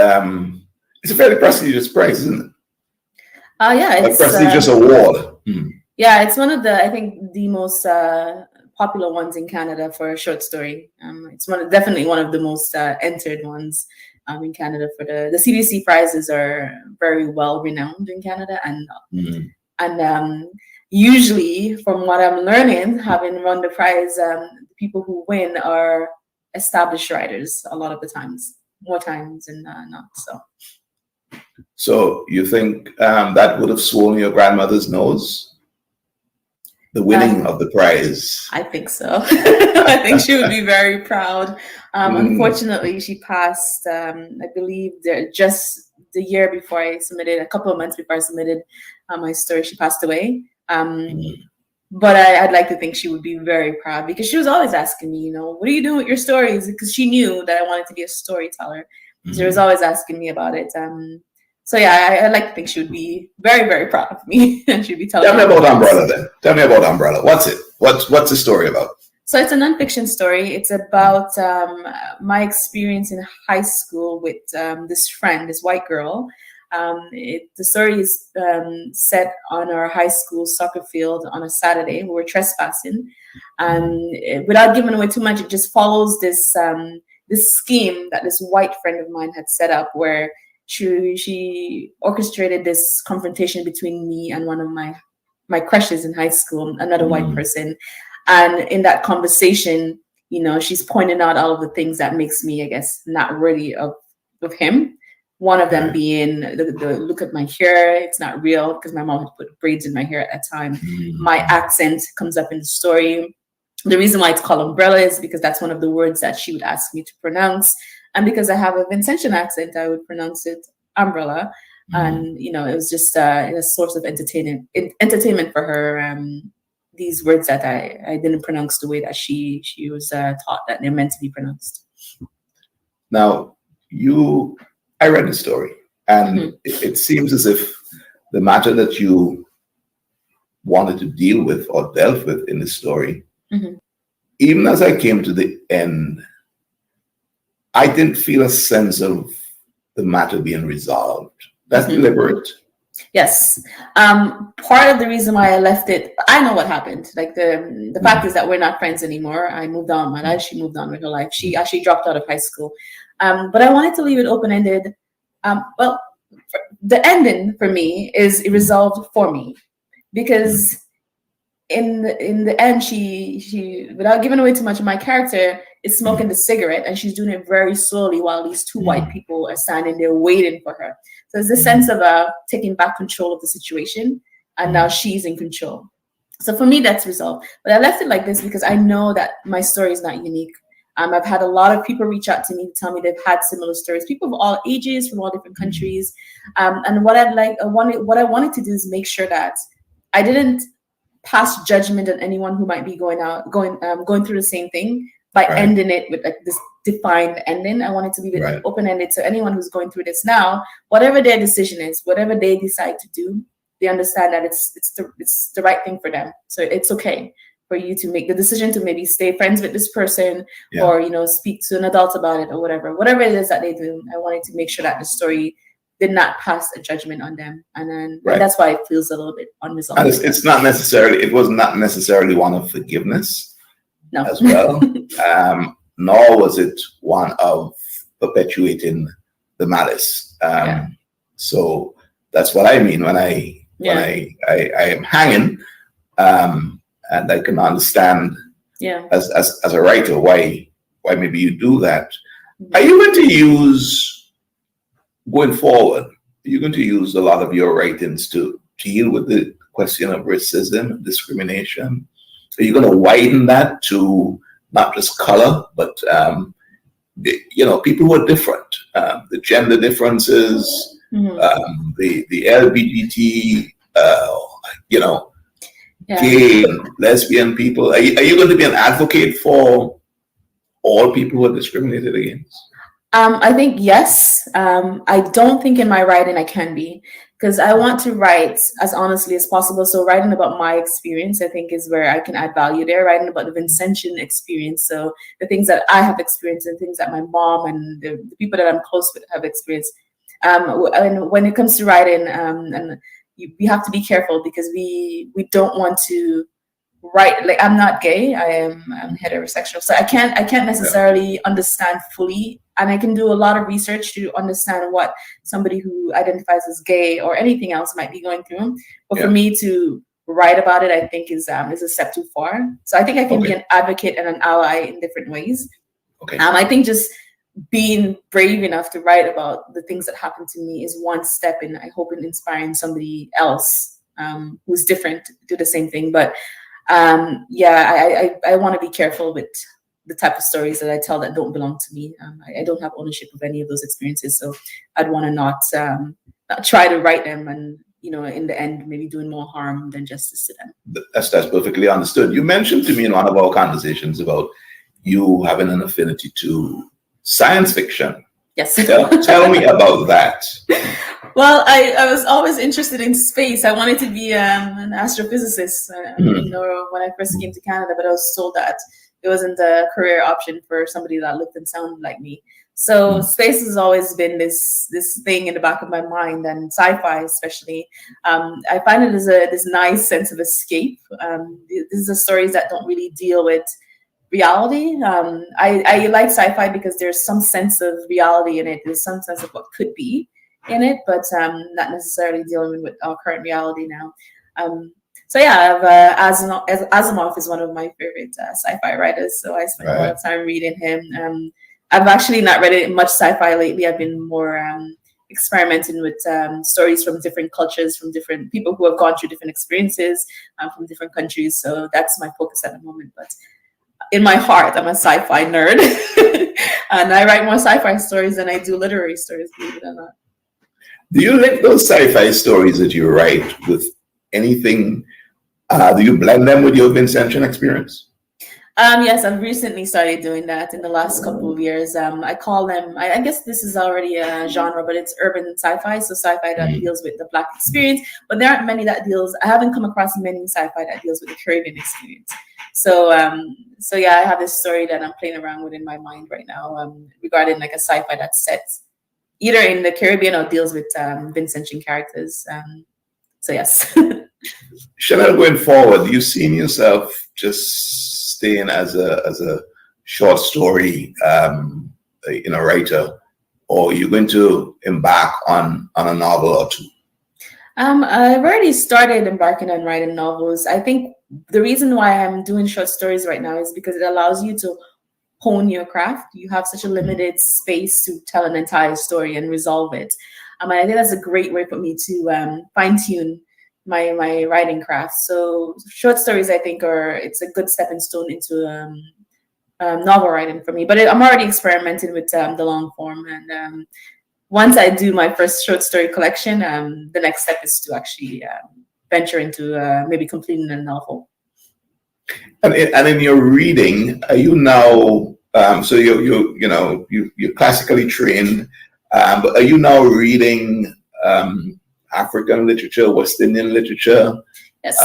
it's a fairly prestigious prize, isn't it? Yeah, it's a prestigious award. Yeah, it's one of the, I think, the most popular ones in Canada for a short story. It's definitely one of the most entered ones in Canada. For the CBC prizes are very well renowned in Canada, and usually, from what I'm learning, having run the prize, the people who win are established writers a lot of the times, more times than not. So you think that would have swollen your grandmother's nose? The winning of the prize. I think so. I think she would be very proud. Unfortunately, she passed, I believe, just the year before I submitted, a couple of months before I submitted my story, she passed away. But I'd like to think she would be very proud, because she was always asking me, what are you doing with your stories? Because she knew that I wanted to be a storyteller. She was always asking me about it. So yeah, I like to think she would be very, very proud of me, and she'd be telling Tell me me about Umbrella then. Tell me about Umbrella. What's it? What's the story about? So it's a nonfiction story. It's about my experience in high school with this friend, this white girl. The story is set on our high school soccer field on a Saturday. We were trespassing, and without giving away too much, it just follows this scheme that this white friend of mine had set up, where she orchestrated this confrontation between me and one of my crushes in high school, another white person. And in that conversation, she's pointing out all of the things that makes me, I guess, not worthy of him. One of them being the look at my hair. It's not real because my mom had put braids in my hair at that time. My accent comes up in the story. The reason why it's called Umbrella is because that's one of the words that she would ask me to pronounce. And because I have a Vincentian accent, I would pronounce it Umbrella. And, it was just a source of entertainment for her. These words that I didn't pronounce the way that she was taught that they're meant to be pronounced. Now, I read the story, and it seems as if the matter that you wanted to deal with or dealt with in the story, even as I came to the end, I didn't feel a sense of the matter being resolved. That's deliberate. Yes. Part of the reason why I left it, I know what happened. Like the fact is that we're not friends anymore. I moved on with my life. She moved on with her life. She actually dropped out of high school. But I wanted to leave it open-ended. Well, the ending for me is resolved for me, because in the end, she without giving away too much of my character, is smoking the cigarette, and she's doing it very slowly while these two white people are standing there waiting for her. So there's this sense of taking back control of the situation, and now she's in control. So for me, that's resolved. But I left it like this because I know that my story is not unique. I've had a lot of people reach out to me to tell me they've had similar stories, people of all ages from all different countries. And what I wanted to do is make sure that I didn't pass judgment on anyone who might be going through the same thing by ending it with like this defined ending. I wanted to leave it open-ended, so anyone who's going through this now, whatever their decision is, whatever they decide to do, they understand that it's the right thing for them. So it's okay for you to make the decision to maybe stay friends with this person, or speak to an adult about it, or whatever it is that they do. I wanted to make sure that the story did not pass a judgment on them, and then and that's why it feels a little bit unresolved. And it was not necessarily one of forgiveness, as well. Nor was it one of perpetuating the malice. So that's what I mean when I am hanging, and I can understand as a writer why maybe you do that. Are you going to use, going forward, are you going to use a lot of your writings to deal with the question of racism and discrimination? Are you going to widen that to not just color, but people who are different, the gender differences, the LGBT, gay, lesbian people? Are you going to be an advocate for all people who are discriminated against? I think yes. I don't think in my writing I can be, because I want to write as honestly as possible. So writing about my experience, I think, is where I can add value there. Writing about the Vincentian experience, so the things that I have experienced and things that my mom and the people that I'm close with have experienced. And when it comes to writing, we have to be careful, because we don't want to write, like, I'm not gay, I'm heterosexual, so I can't necessarily understand fully, and I can do a lot of research to understand what somebody who identifies as gay or anything else might be going through. But for me to write about it, I think is a step too far. So I think I can be an advocate and an ally in different ways. I think just being brave enough to write about the things that happened to me is one step in, I hope, in inspiring somebody else who's different to do the same thing. But I want to be careful with the type of stories that I tell that don't belong to me. I don't have ownership of any of those experiences, so I'd want to not try to write them, and in the end, maybe doing more harm than justice to them. That's perfectly understood. You mentioned to me in one of our conversations about you having an affinity to science fiction. Yes. Tell me about that. Well, I was always interested in space. I wanted to be an astrophysicist, when I first came to Canada, but I was told that it wasn't a career option for somebody that looked and sounded like me. So space has always been this thing in the back of my mind, and sci-fi especially. I find it as this nice sense of escape. These are stories that don't really deal with reality. I like sci-fi because there's some sense of reality in it. There's some sense of what could be in it, but not necessarily dealing with our current reality now. So yeah, Asimov is one of my favorite sci-fi writers, so I spend a lot of time reading him. I've actually not read much sci-fi lately. I've been more experimenting with stories from different cultures, from different people who have gone through different experiences from different countries. So that's my focus at the moment. But in my heart, I'm a sci-fi nerd, and I write more sci-fi stories than I do literary stories, believe it or not. Do you link those sci-fi stories that you write with anything? Do you blend them with your Vincentian experience? Yes, I've recently started doing that in the last couple of years. I call them, I guess this is already a genre, but it's urban sci-fi. So sci-fi that deals with the Black experience, but there aren't many that I haven't come across many sci-fi that deals with the Caribbean experience. So yeah, I have this story that I'm playing around with in my mind right now regarding like a sci-fi that's set either in the Caribbean or deals with Vincentian characters. So yes. Chanel, going forward, do you see yourself just staying as a short story writer, or are you going to embark on a novel or two? I've already started embarking on writing novels. I think the reason why I'm doing short stories right now is because it allows you to hone your craft. You have such a limited space to tell an entire story and resolve it. And I think that's a great way for me to fine-tune my writing craft. So short stories, I think, it's a good stepping stone into novel writing for me. But I'm already experimenting with the long form, and once I do my first short story collection, the next step is to actually venture into maybe completing a novel. And in your reading, are you now? So you're classically trained, but are you now reading African literature, West Indian literature? Yes.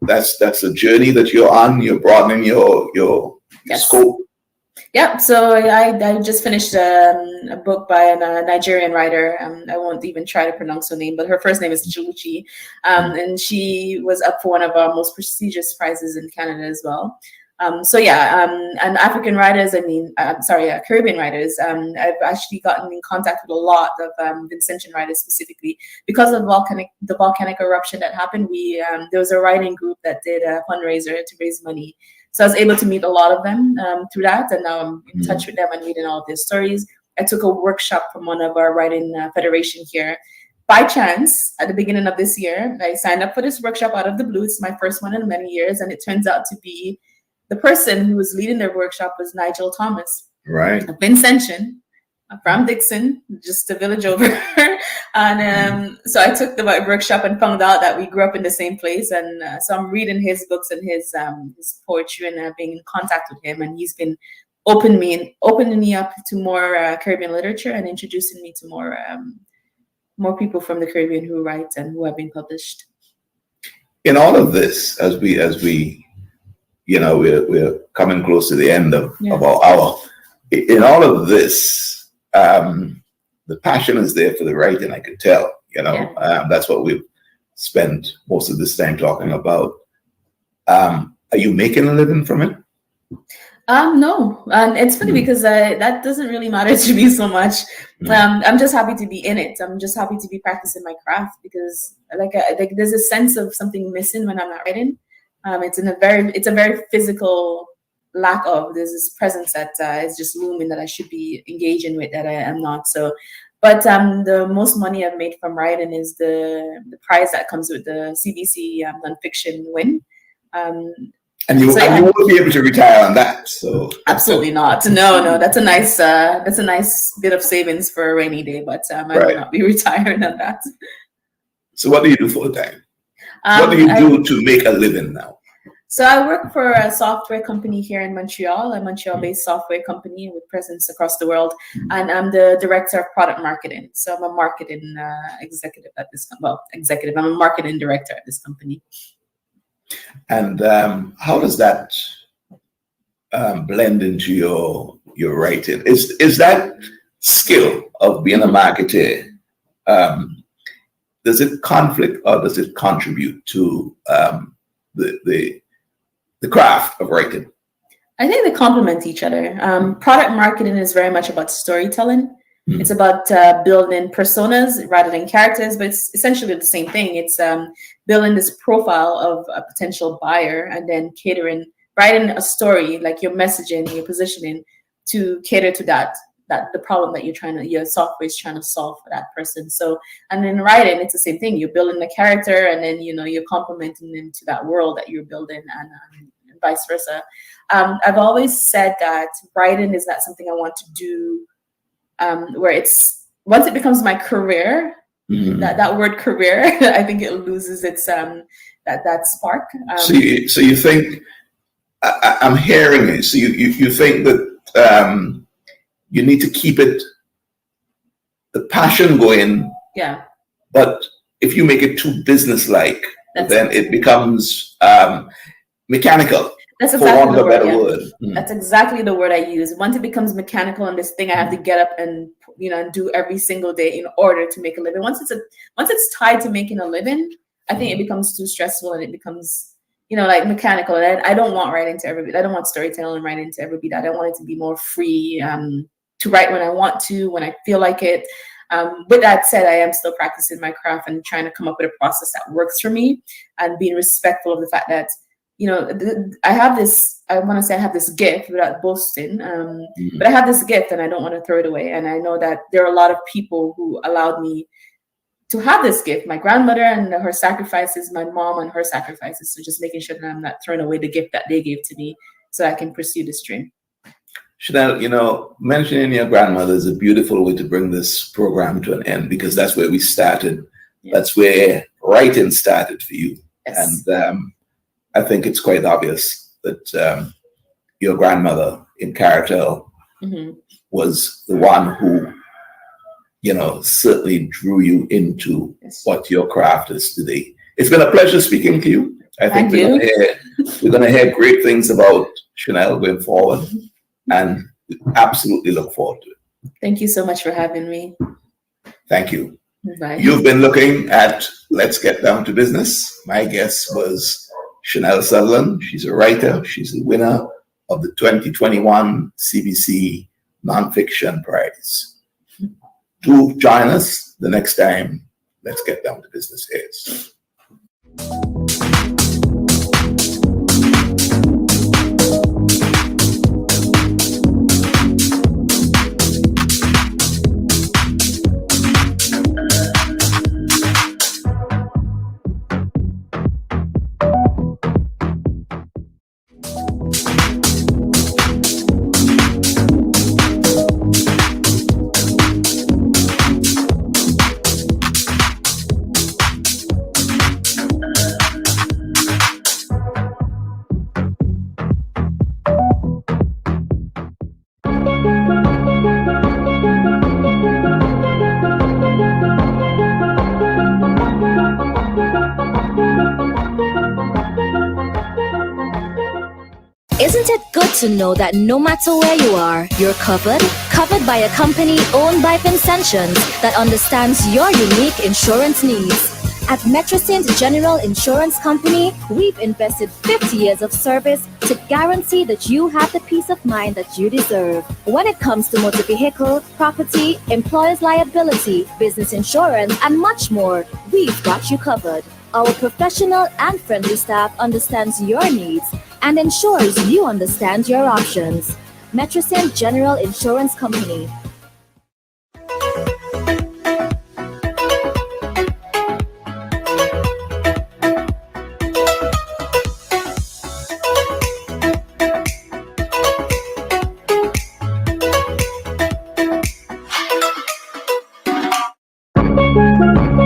That's a journey that you're on. You're broadening your scope. Yeah, so I just finished a book by a Nigerian writer. I won't even try to pronounce her name, but her first name is Chiluchi. And she was up for one of our most prestigious prizes in Canada as well. And African writers, Caribbean writers, I've actually gotten in contact with a lot of Vincentian writers specifically because of the volcanic eruption that happened. There was a writing group that did a fundraiser to raise money. So I was able to meet a lot of them through that, and now I'm in touch with them and reading all of their stories. I took a workshop from one of our writing federation here. By chance, at the beginning of this year, I signed up for this workshop out of the blue. It's my first one in many years, and it turns out to be the person who was leading their workshop was Nigel Thomas, right? A Vincentian from Dixon, just a village over. And so I took the workshop and found out that we grew up in the same place. And so I'm reading his books and his poetry and being in contact with him. And he's been opening me up to more Caribbean literature and introducing me to more people from the Caribbean who write and who have been published. In all of this, as we we're coming close to the end of our hour. In all of this, the passion is there for the writing, I could tell. That's what we've spent most of this time talking about. Are you making a living from it? No, and it's funny because that doesn't really matter to me so much. I'm just happy to be in it. I'm just happy to be practicing my craft because like there's a sense of something missing when I'm not writing. It's a very physical lack of. There's this presence that is just looming that I should be engaging with that I am not. So, but the most money I've made from writing is the prize that comes with the CBC nonfiction win. And you won't be able to retire on that. So absolutely not. No, that's a nice bit of savings for a rainy day, but I will not be retiring on that. So what do you do full time? What do you do to make a living now? So I work for a software company here in Montreal, a Montreal-based software company with presence across the world, and I'm the director of product marketing. So I'm a marketing executive at this. I'm a marketing director at this company. And how does that blend into your writing? Is that skill of being a marketer, does it conflict or does it contribute to the craft of writing? I think they complement each other. Product marketing is very much about storytelling. Mm-hmm. It's about building personas rather than characters, but it's essentially the same thing. It's building this profile of a potential buyer and then writing a story, like your messaging, your positioning, to cater to that the problem that your software is trying to solve for that person. So, and in writing, it's the same thing. You're building the character, and then you're complementing them to that world that you're building, and vice versa. I've always said that writing is not something I want to do where it's once it becomes my career. Mm-hmm. That word career, I think it loses its that spark. So you think I'm hearing it. So you think that you need to keep the passion going. Yeah. But if you make it too business-like, then it becomes mechanical. That's exactly the word. Yeah. That's exactly the word I use. Once it becomes mechanical and this thing I have to get up and do every single day in order to make a living. Once it's tied to making a living, I think it becomes too stressful and it becomes like mechanical. And I don't want writing to every beat. I don't want storytelling writing to every beat. I don't want it to be more free to write when I want to, when I feel like it. With that said, I am still practicing my craft and trying to come up with a process that works for me and being respectful of the fact that I have this, I want to say I have this gift without boasting, but I have this gift and I don't want to throw it away. And I know that there are a lot of people who allowed me to have this gift, my grandmother and her sacrifices, my mom and her sacrifices. So just making sure that I'm not throwing away the gift that they gave to me so I can pursue this dream. Chanel, mentioning your grandmother is a beautiful way to bring this program to an end, because that's where we started. Yeah. That's where writing started for you. Yes. And I think it's quite obvious that your grandmother in Caratel was the one who, certainly drew you into what your craft is today. It's been a pleasure speaking to you. I think we're going to hear great things about Chanel going forward, and we absolutely look forward to it. Thank you so much for having me. Thank you. Bye. You've been looking at Let's Get Down to Business. My guest was Chanel Sutherland. She's a writer. She's the winner of the 2021 CBC Nonfiction Prize. Do join us the next time Let's Get Down to Business is. Isn't it good to know that no matter where you are, you're covered by a company owned by Vincentions that understands your unique insurance needs? At Metrosint General Insurance Company, we've invested 50 years of service to guarantee that you have the peace of mind that you deserve. When it comes to motor vehicle, property, employer's liability, business insurance, and much more, we've got you covered. Our professional and friendly staff understands your needs and ensures you understand your options. Metrosint General Insurance Company,